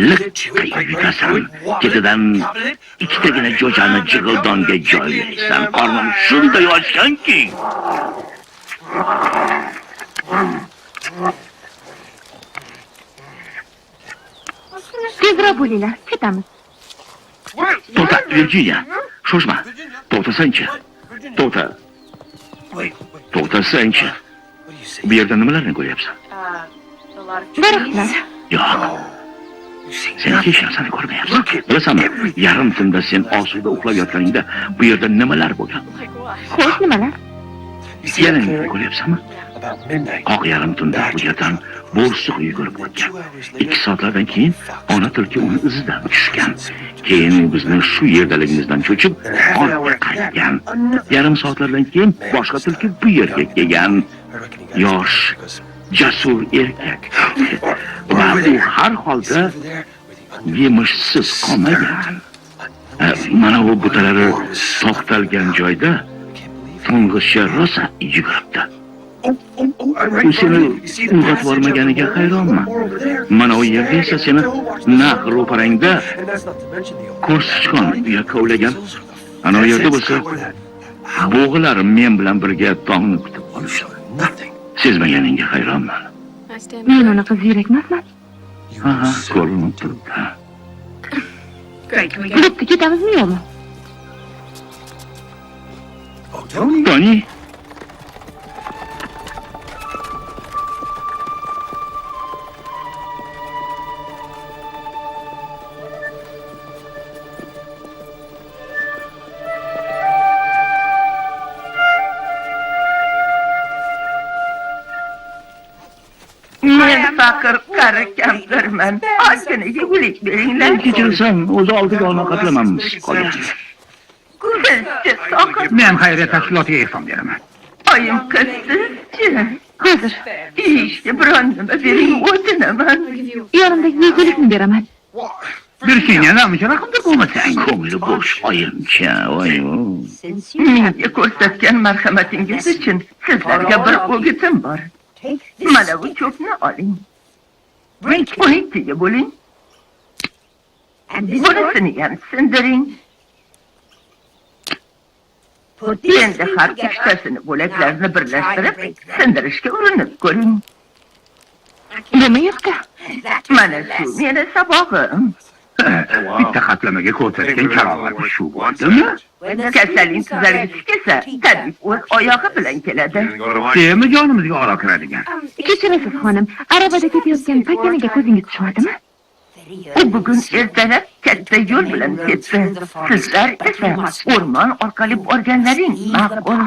liqqa yutasan, ketidan ikkitagina jo'jani jig'ildonga joylaysan. Qornim shunday ochganki. Tezroq bo'linglar, ketamiz. To'xta, Virginia, shoshma. To'xtasanchi. To'xtasanchi. Bu yerda nimalarni ko'ryapsan? Daraxtlar. Yo'q. Sen hech narsani ko'rmayapsan. Bilasanmi, yarim tunda sen osuda uxlab yotganingda bu yerda nimalar bo'lgan? Xo'sh, nimalar? Yana nima ko'ryapsanmi? Qoq yarim tunda bu yerdan bo'rsuq yugurib o'tgan. 2 soatlardan keyin ona tulki uni izidan tushgan. Keyin bizni shu yerdaligimizdan cho'chib ortga qaytgan. Yarim soatlardan keyin boshqa tulki bu yerga kelgan. Yosh, jasur erkak. Va u har holda yemishsiz qolmagan. Mana bu butalari to'xtalgan joyda to'ng'izcha rosa yuguribdi. Seni uyg'otib yubormaganiga hayronman. Mana u yerda esa seni naq ro'parangda ko'z sichqon yakovlagan. Ana u yerda bo'lsa bo'g'ilarim men bilan birga tongni kutib qolishdi. Sezmaganingga hayronman. Men unaqa ziyrakmasman. Aha, ko'rinib turibdi. Klubga ketamizmi yo'qmi? Tony, Men faqir qari kampirman. Ozginaga o'lik beringlar. kechirsam, o'zi oldiga olma qatlamamiz qolgan. Sizchi soqir Men xayriya tashkilotiga ehson beraman. oyim qizsizchi. Hozir Ishga biron nima bering o'tinaman. yonimdagi yegulikni beraman. Berishingga namicha raqamda bo'lmasang. Ko'ngli bo'sh oyimcha, voy. Menga ko'rsatgan marhamatingiz uchun sizlarga bir o'gitim bor. Mana bu cho'pni oling. Uni ikkiga bo'ling. Bunisini ham sindiring. Endi har ikkitasini bo'laklarini birlashtirib, sindirishga urinib ko'ring. Nima yo'qda? Mana shu meni sabog'im. Bitta qatlamaga ko'rsatgan karomat shu bo'ldimi? Kasallik tuzalgisi kelsa, tabib o'z oyog'i bilan keladi. Semi jonimizga oro kiradigan. Kechirasiz xonim, arabada ketayotgan pakanaga ko'zingiz tushadimi? U bugun ertalab katta yo'l bilan ketdi. Sizlar esa o'rmon orqali borganlaring ma'qul.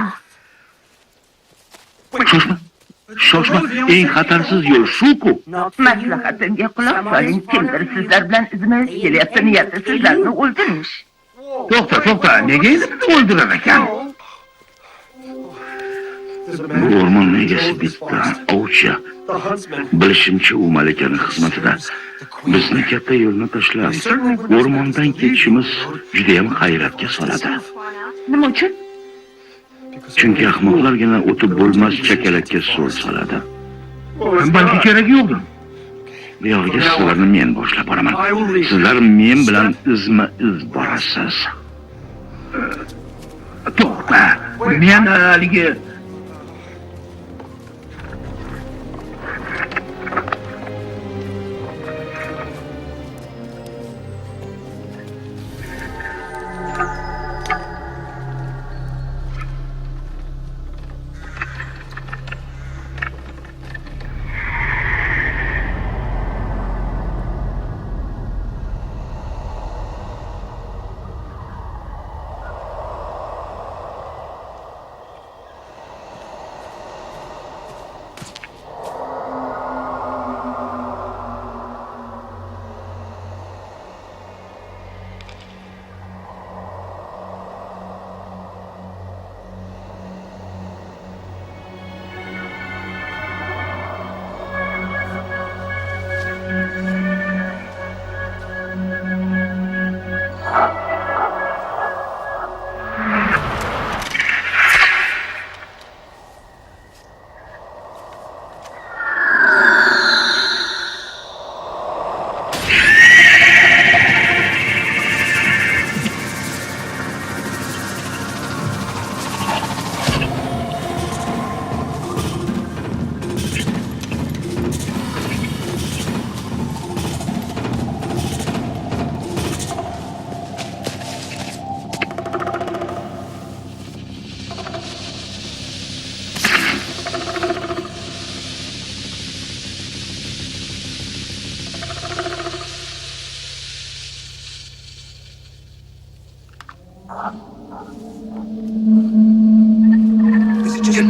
Shoshma, eng xatarsiz yo'l shu-ku. Maslahatimga quloq soling. Kimdir sizlar bilan izma-iz kelyapti, niyati sizlarni o'ldirish. To'xta, nega endi o'ldirar ekan? Bu o'rmon egasi bitta ovchi. Bilishimcha, u malikaning xizmatida. Bizni katta yo'lni tashlab, o'rmondan ketishimiz juda ham hayratga soladi. Nima uchun? Chunki ahmoqlargina o'tib bo'lmas chakalakka so'l soladi. Balki kerak yo'qdir. Bu yo'lga sizlarni men boshlab boraman. Sizlar men bilan izma-iz borasiz. To'xta. Men haligi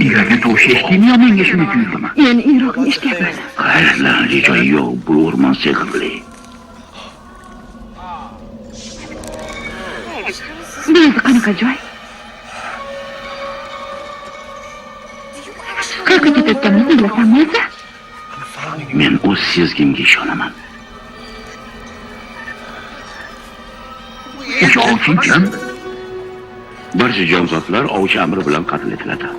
Yuragim tovushi eshitdingmi yo menga shuni tuyuldimi? Men iroqni eshityapman. Hayratlanarli joyi yo'q, bu o'rmon sehrli. Bunisi qanaqa joy? Qayerga ketayotganimizni bilasanmi o'zi? Men o'z sezgimga ishonaman. O'sha ovchi kim? Barcha jonzotlar ovchi amri bilan qatl etiladi.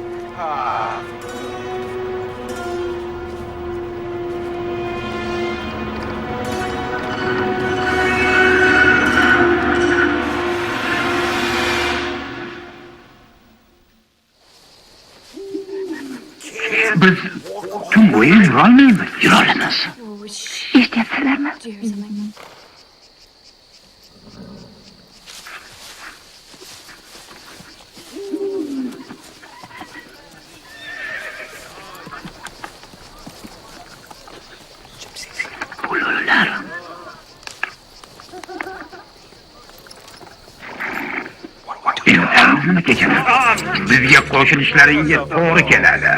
Yurolmaymiz, yura olamiz. Eshityapsizlarmi? Bu lo'lilar. Nima kechadi? Bizga qo'shilishlaringiz to'g'ri keladi.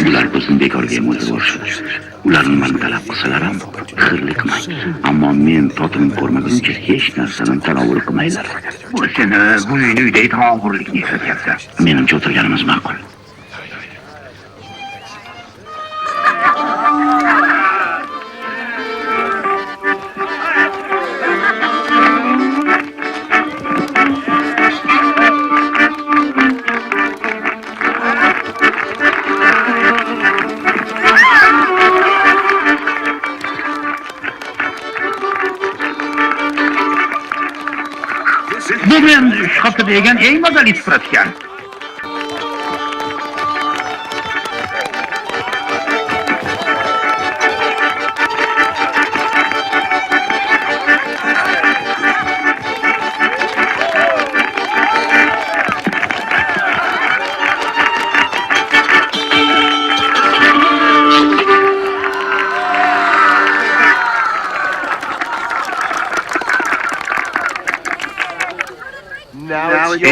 Ular bizni bekorga emotib borishadi. Ularni mana talab qilsalar ham xirlik qilmang. Ammo men totim ko'rmaguncha hech narsani tanovul qilmanglar. Bu seni bu uydagi tog'urlikni eslatyapti. Menimcha o'tirganimiz ma'qul. Bu men shubha degan eng mazali sifat ekan.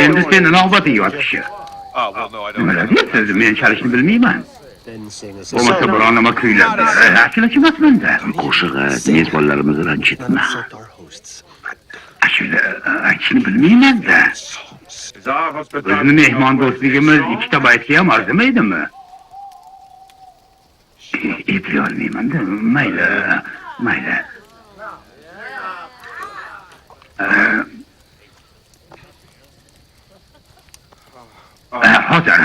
Endi seni navbating yotishi. Nimalar deyapsiz? Men chalishni bilmayman. Bo'lmasa biror nima kuyladi. Ashulachi emasman-da. Qo'shig'i mezbonlarimizni ranjitma. Ashula aytishni bilmayman-da. Bizni mehmon do'stligimiz ikkita baytga ham arzimaydimi? Eplay olmayman-da. Mayli, mayli. Hozir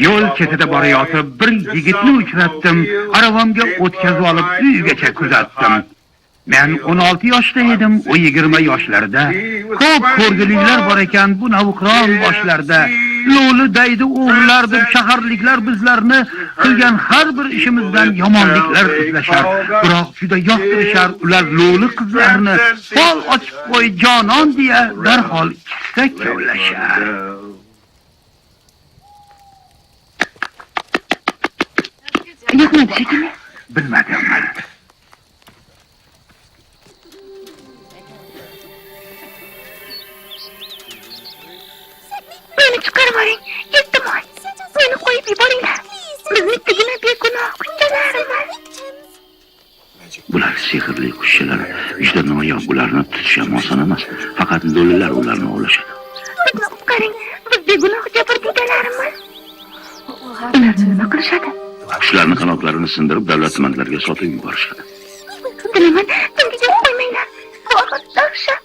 yo'l chetida borayotib bir yigitni uchratdim. Aravamga o'tkazib olib uygacha kuzatdim. Men 16 yoshda edim, u 20 yoshlarda. Ko'p ko'rgiliklar bor ekan bu navqiron boshlarda. Lo'li daydi o'g'illar deb shaharliklar bizlarni qilgan har bir ishimizdan yomonliklar izlashar. Biroq juda yoqtirishar ular lo'li qizlarni. Fol ochib qo'y jonon deya darhol kissak kavlashar. Yo'qmidi shekilli. Bilmadim. Meni chiqarib oling, iltimos. Meni qo'yib yuboringlar. Bizni ikkigina begunoh kuchalarimiz. Bular sehrli qushchalar. Juda noyob, ularni tutish ham oson emas. Faqat lo'lilar ularni ovlashadi. Bizni qutqaring. Biz begunoh jabrdiydalarimiz. Ular nima qilishadi? Qushlarni qanotlarini sindirib davlatmandlarga sotib yuborishadi. Bilaman, bunga yo'l qo'ymanglar. Bu og'ir dahshat.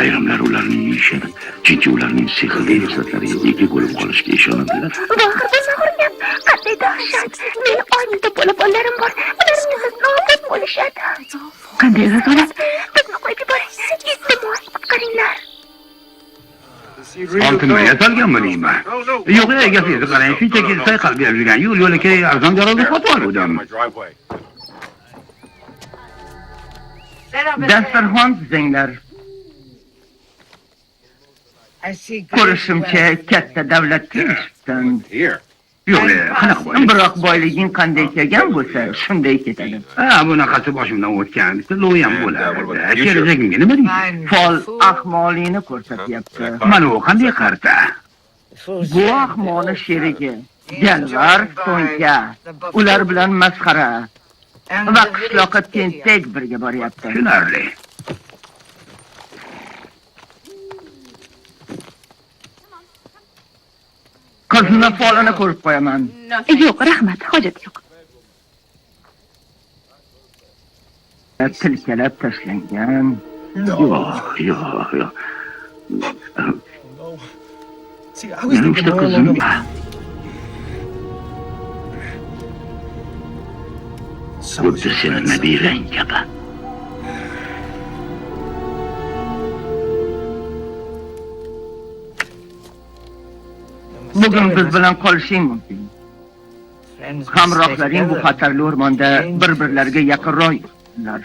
Ayrimlar ularni yeyishadi. Chunki ularning sehrli xususiyatlariga ega bo'lib qolishga ishonadilar. Bu og'ir bo'lmagan gap. Qanday dahshat. Meni oilada bolalarim bor. Ularimiz nobud bo'lishadi. Qanday razolat. Bizni qo'yib yuboring. Iltimos qutqaringlar. Oltinni yasalganmi deyman. Yo'q, egasiga qarang, shunchaki sayqal berib yurgan yo'l-yo'lakay arzon garovga sotib oldim. Dasturxon tuzinglar. Ko'rishimcha katta davlatga erishibsan. Yo'q, qanaqa bo'ldi? Biroq boyliging qanday kelgan bo'lsa, shunday ketadi. Bunaqasi boshimdan o'tgan. Bitta lo'yam bo'lardi. Kelajagimga nima deysiz? Fol ahmoqligini ko'rsatyapti. Mana u qanday qarta? Bu ahmoqning sherigi. Jalvar so'nka. Ular bilan masxara. Va qishloqqa tentak birga boryapti. Tushunarli. Qizni folini ko'rib qo'yaman. Yo'q, rahmat, hojat yo'q. Tilkalab tashlangan. Yo'q. Meni uchta qizim bor. xuddi sening nabirang kabi. Bugun biz bilan qolishing mumkin. Hamrohlaring bu xatarli o'rmonda bir-birlariga yaqinroq yursinlar.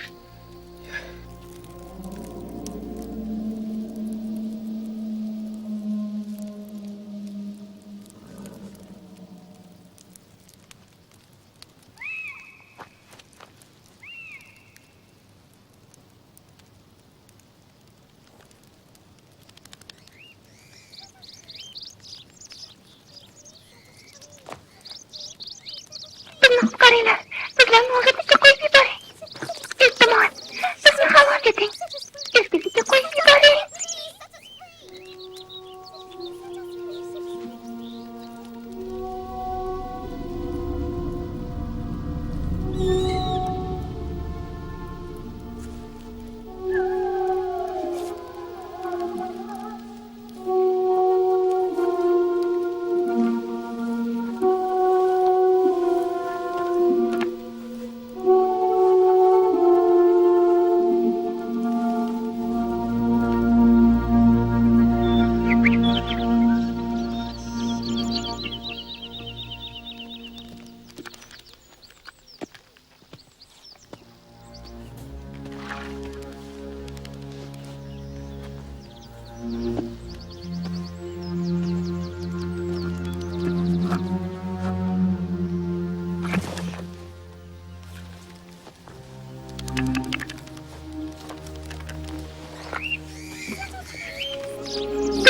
Bizni qutqaringlar. Bizlarni o'zgacha qo'yib yuboring. Iltimos, bizni xalos eting. O'zgacha qo'yib yuboring.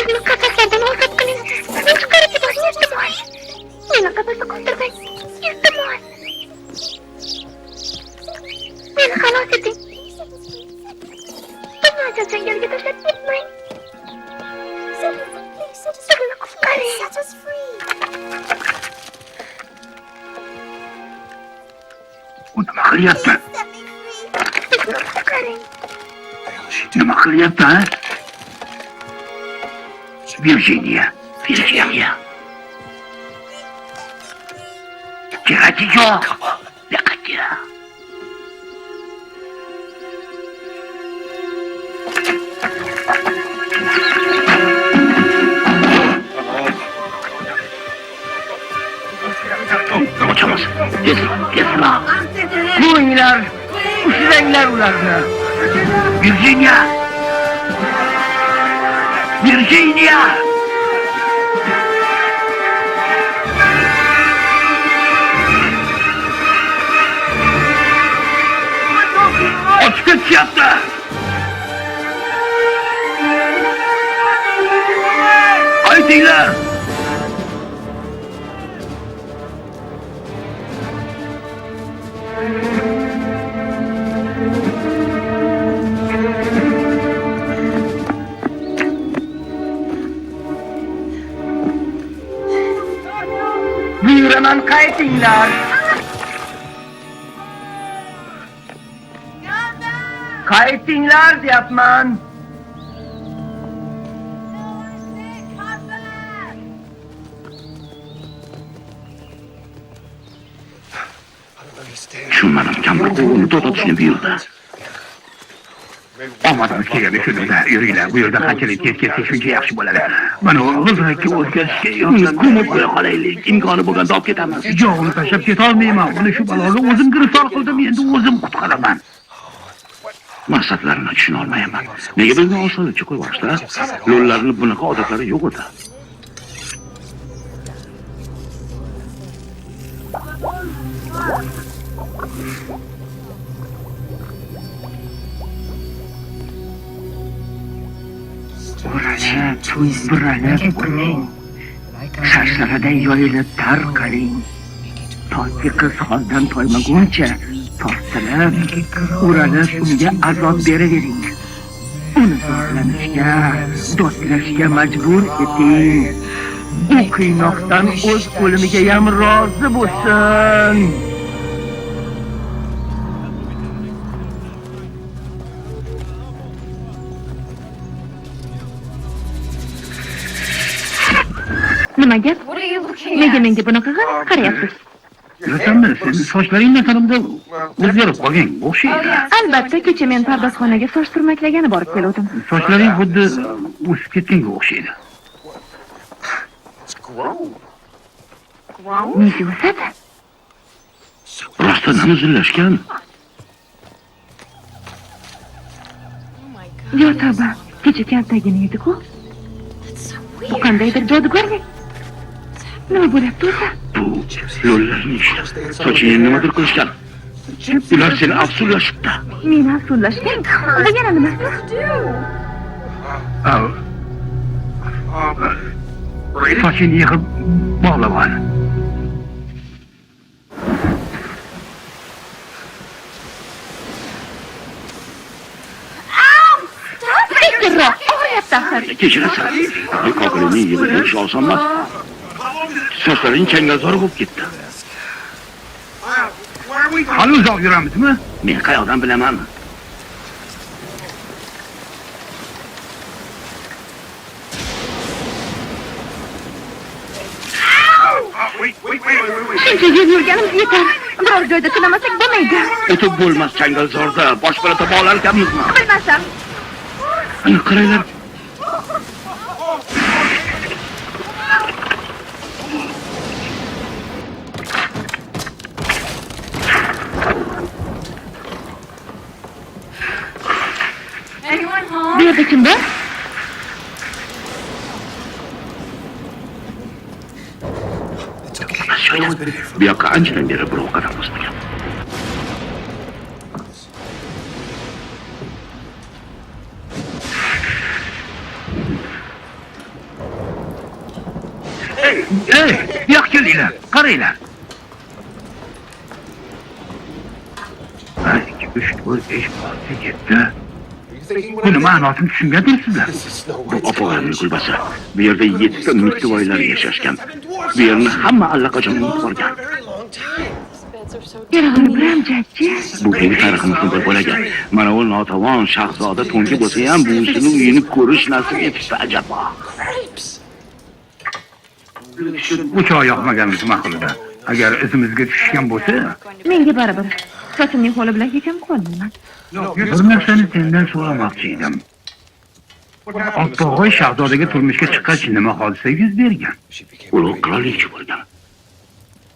Bizni qafaslardan ozod qiling. Bizni chiqarib yuboring, iltimos. Meni qafasga qoldirmang. Iltimos. Meni xalos eting. Bizni ajal jangariga tashlab ketmang. Bizni qutqaring. U nima qilyapti? Bizni qutqaring. Nima qilyapti, ha? Virginia. Keragi yo'q. Yo'qqa. Qochamiz. Tezroq. Qo'yinglar, ushlanglar ularni. Virginia! Ochib ketyapti! Aytinglar! Buyuraman, qaytinglar. Qaytinglar deyapman. Tushunmadim, kampir o'g'lini to'xtatishni buyurdi. Omadimiz kelganda shunda yuringlar, bu yerda qanchalik tez ketsa shuncha yaxshi bo'ladi. Mana g'ildirakka o'tkazishga yo'lni ko'mib qo'ya qolaylik, imkoni bo'lganda olib ketamiz. Jog'ini tashlab keta olmayman. Uni shu baloga o'zim giriftor qildim, endi o'zim qutqaraman. Maqsadlarini tushuna olmayman. Nega bizni osonlikcha qo'yib yuborishdi? Lo'llarning bunaqa odatlari yo'q edi. Buralib qo'ying. Shashlaraday yoyilib tarqaling. Toki qiz holdan toymaguncha tortilib, uralib unga azob beravering. Uni zo'rlanishga, do'stlashga majbur eting. U qiynoqdan o'z o'limiga ham rozi bo'lsin. Nima gap? Nega menga bunaqa qarayapsiz? Bilasanmi, sening sochlaring nazarimda o'zgarib qolgan o'xshaydi. Albatta, kecha men pardozxonaga soch turmaklagani borib keldim. Sochlaring xuddi o'sib ketganga o'xshaydi. Nega o'sadi? Rostdan ham uzunlashgan. Yo tavba, kecha kaltagini edi-ku. Bu qandaydir jodugarlik. Nima bo'lyapti o'zi? Bu lo'llarning ishi. Sochingga nimadir qilishgan. Ular seni afsullashibdi. Meni afsullashgan. Bu yana nimasi? Sochingni yig'ib bog'lab ol. Tezroq, og'riyapti axir. Kechirasan. Qo'lini yig'ib oson emas. Sochlaring changalzor bo'lib ketdi. Hali uzoq yuramizmi? Men qayoqdan bilaman? Shuncha yil yurganimiz yetar. Biror joyda tunamasak bo'lmaydi. O'tib bo'lmas changalzorda bosh bola topa olar ekanmizmi? Bilmasam. Ana qaranglar. Bu yerda kim bor? Bu yoqqa anchadan beri birov qadam bosmagan. Ey, bu yoqqa kelinglar, qaranglar. 1, 2, 3, 4, 5, 6, 7. Buni ma'nosini tushungansizlar. Bu opog'amning kulbasi. Bu yerda 7 ta mittivoylar yashashgan. Bu yerni hamma allaqachon unutib qolgan. Yurag'im jajji. Bu eng tariximizning bir bo'lagi. Mana u notavon shahzoda to'nki bo'lsa ham buvisining uyini ko'rish nasib etishdi ajabo. Bu choy yoqmaganimiz ma'qulda. Agar izimizga tushgan bo'lsa, Menga baribir. Sochimning qo'li bilan hech ham qolmayman. bir narsani sendan so'ramoqchi edim. Oppog'oy shahzodaga turmushga chiqqach nima hodisa yuz bergan? Ulug' qirolicha bo'lgan.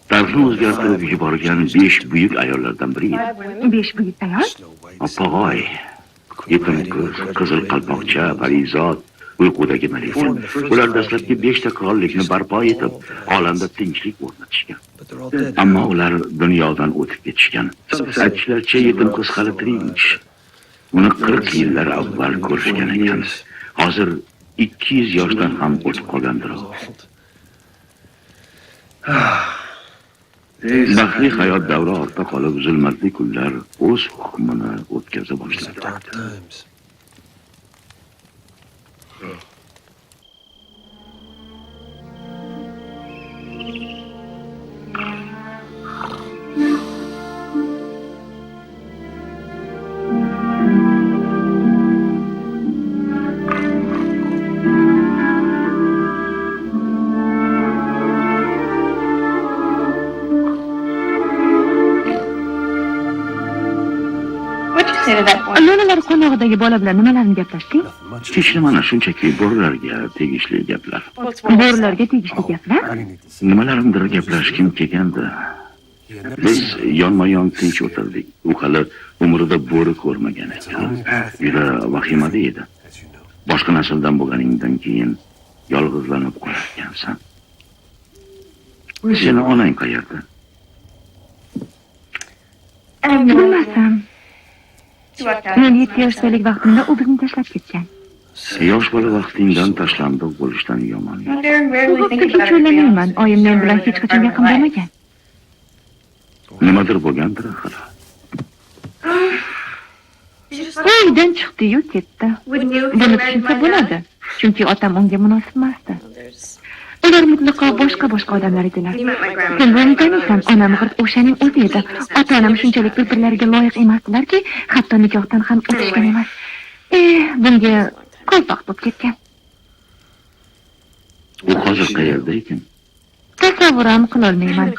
Tarixni o'zgartirib yuborgan 5 buyuk ayollardan biri edi. 5 buyuk ayol? Oppog'oy, yetim qiz, qizil qalpoqcha, parizod, uyqudagi malika. Ular dastlabki 5 ta qirollikni barpo etib, olamda tinchlik o'rnatishgan. Ammo ular dunyodan o'tib ketishgan. Aytishlaricha yetim qiz hali tirikmish. Uni 40 yillar avval ko'rishgan ekan. Hozir 200 yoshdan ham o'tib qolgandir. Baxtli hayot davri ortda qolib, zulmatli kunlar o'z hukmini o'tkaza boshladi. Lo'lalar qo'nog'idagi bola bilan nimalarni gaplashding? Hech nimani, shunchaki bo'rilarga tegishli gaplar. Bo'rilarga tegishli gaplar? Nimalarnidir gaplashishim kelgandi. Biz yonma-yon tinch o'tirdik. U hali umrida bo'ri ko'rmagan ekan. Juda vahimada edi. Boshqa nasldan bo'lganingdan keyin yolg'izlanib qolarkansan. Seni onang qayerda? Bilmasam. Men 7 yoshlik vaqtimda u bizni tashlab ketgan. Yosh bola vaqtingdan tashlandiq bo'lishdan yomon. Bu haqda hech o'ylamayman. Oyim men bilan hech qachon yaqin bo'lmagan. Nimadir bo'lgandir axir. Uydan chiqdi-yu ketdi. Buni tushunsa bo'ladi. Chunki otam unga munosib emasdi. Ular mutlaqo boshqa odamlar edilar. Sen buni taniysan, onam g'irt o'shaning o'zi edi. Ota-onam shunchalik bir-birlariga loyiq emasdilarki, hatto nikohdan ham o'tishgan emas. Bunga qo'ltoq bo'lib ketgan. U hozir qayerda ekan? Tasavvur ham qilolmayman.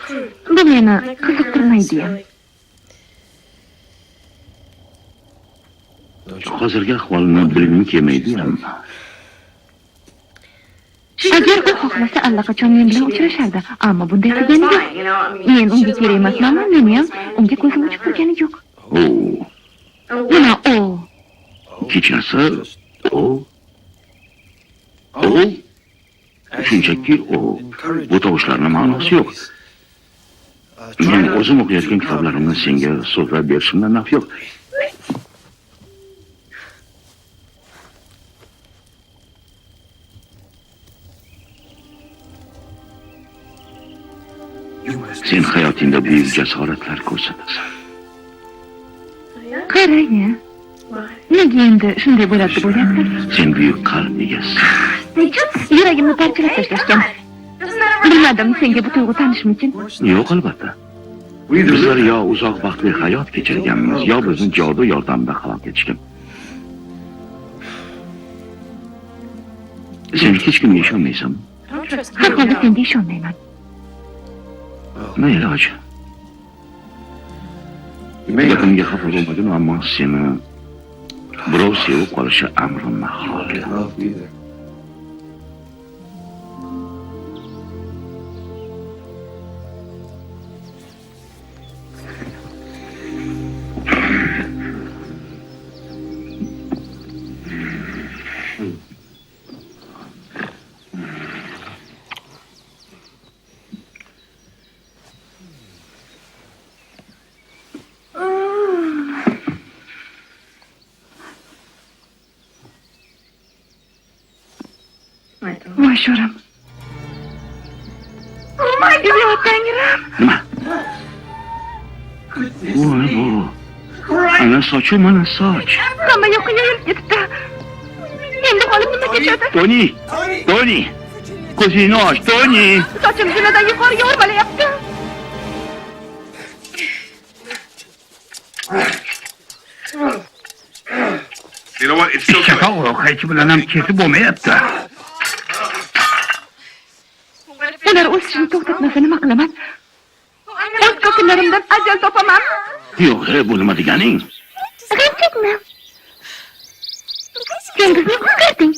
Bu meni qiziqtirmaydi ham. Hozirgi ahvolini bilgim kelmaydi ham. Agar u xohlasa allaqachon men bilan uchrashardi, ammo bunday qilgani yo'q. Men unga kerak emasmanmi, meni ham unga ko'zim uchib turgani yo'q. Nima u? Kechasi shunchaki bu tovushlarni ma'nosi yo'q. Men o'zim o'qiyotgan kitoblarimni senga so'zlab berishimdan naf yo'q. Sen hayotingda buyuk jasoratlar ko'rsatasan. Qarang-a. Nega endi shunday bo'ladi deb o'ylayapsiz? Sen buyuk qalb egasisan. Yuragimni parchalab tashlashgan. Bilmadim, senga bu tuyg'u tanishmikin? Yo'q, albatta. Bizlar yo uzoq vaqtli hayot kechirganmiz, yo bizni jodu yordamida halok etishgan. Sen hech kimga ishonmaysanmi? Har holda senga ishonmayman. Mayli, hoji. Gapimga xafa bo'lmagin, ammo seni birov sevib qolishi amrim mahol. Voy sho'rim. Yo, Tangrim. Nima? Voy, ana sochu, mana soch. Hamma yoqqa yoyilib ketibdi. Endi holim nima kechadi? Toni! Ko'zingni och, Toni! Sochim zinadan yuqoriga o'rmalayapti. Shafaq qaychi bilan ham ketib bo'lmayapti. Ular o'sishini to'xtatmasa nima qilaman? O'z ko'kinlarimdan ajal topaman. Yo'q, bu nima deganing? G'amchakmi? Sen bizni ko'rding.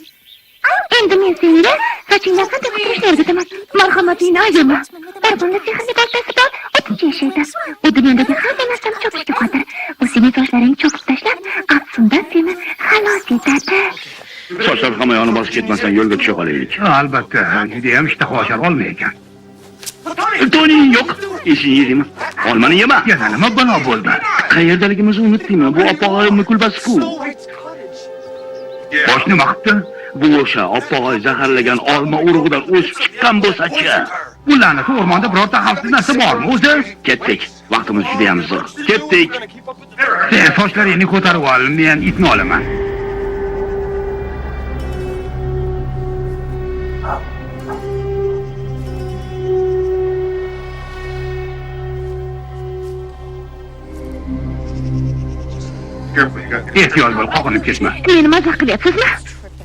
Endi men senga sochingdan qanday qutulishni o'rgataman. Marhamatingni ayama. Bunda sehrli boltasi bor, o'tib yashaydi. U dunyodagi hamma narsani chopishga qodir. U sening sochlaringni chopib tashlab, afsundan seni xalos etadi. Sochlar hamma yoni bosib ketmasan, yo'lga tusha qolaylik. Albatta, juda ham ishtaha ochar olmay ekan. Toni, yo'q. Ishing yedingmi? Olmani yema. Yana nima balo bo'ldi? Qayerdaligimizni unutdingmi? Bu opog'oyimni kulbasi-ku. Bosh nima qildi? Bu o'sha opog'oy zaharlagan olma urug'idan o'sib chiqqan bo'lsa-chi. Ularni o'rmonda birorta xavfsiz narsa bormi o'zi? Ketdik. Vaqtimiz juda ham zo'r. Ketdik. Sen sochlaringni ko'tarib ol, men itni olaman. Ehtiyot bo'l, qoqinib ketma. Meni mazax qilyapsizmi?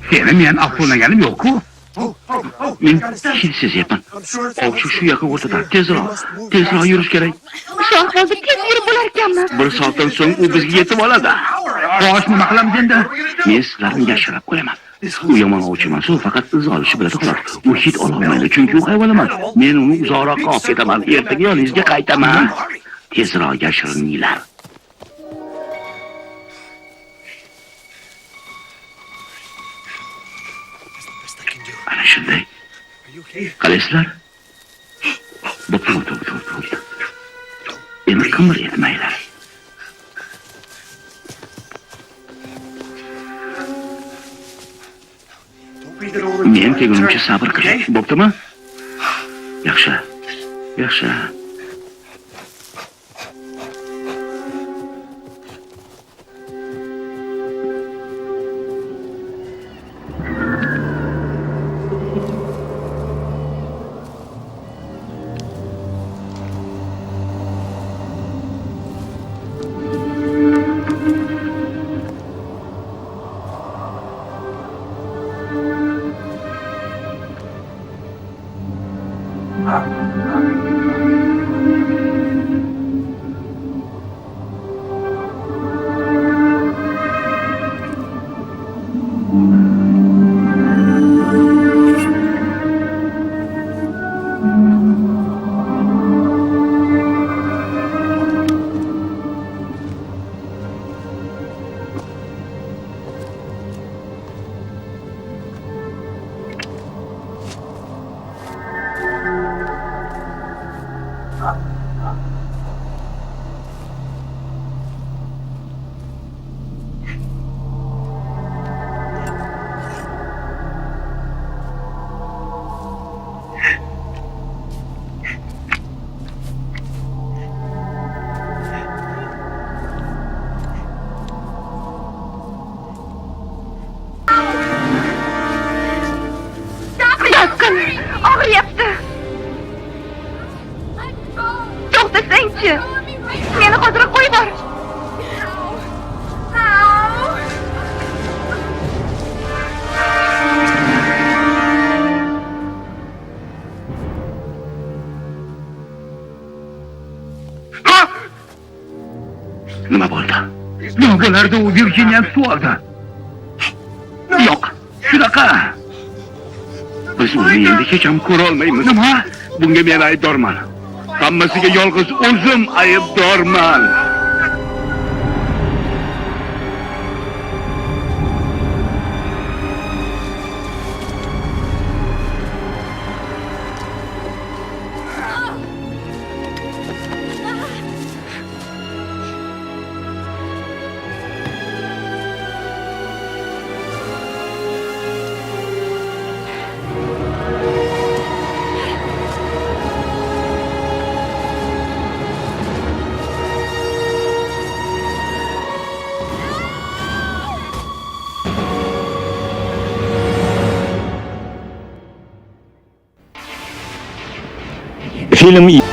Seni men afsunlaganim yo'q-ku. Men hech sezyapman. Shu yaqin o'rtada. Tezroq yurish kerak. Shu ahvolda tez yurib bo'lar ekanmi? Bir soatdan so'ng u bizga yetib oladi. Xo'sh, nima qilamiz endi? Men sizlarni yashirib qo'yaman. U yomon ovchi emas, u faqat iz olishi biladi xolos. U hid ololmaydi, chunki u hayvon emas. Men uni uzoqroqqa olib ketaman. Ertaga yoningizga qaytaman. Tezroq yashirininglar. Ana shunday. Qalaysizlar? Bo'pti. Endi qimir etmanglar. Men kelgunimcha sabr qiling. Bo'ptimi? Yaxshi. Ha. istasang-chi. Meni hozir qo'yib bor. Nima bo'ldi? Nima bo'lardi u Virjiniyam suv oldi? Yo'q, shunaqa. Biz uni endi hech ham ko'ra olmaymiz. Nima? Bunga men aybdorman. Hammasiga yolg'iz o'zim aybdorman. Film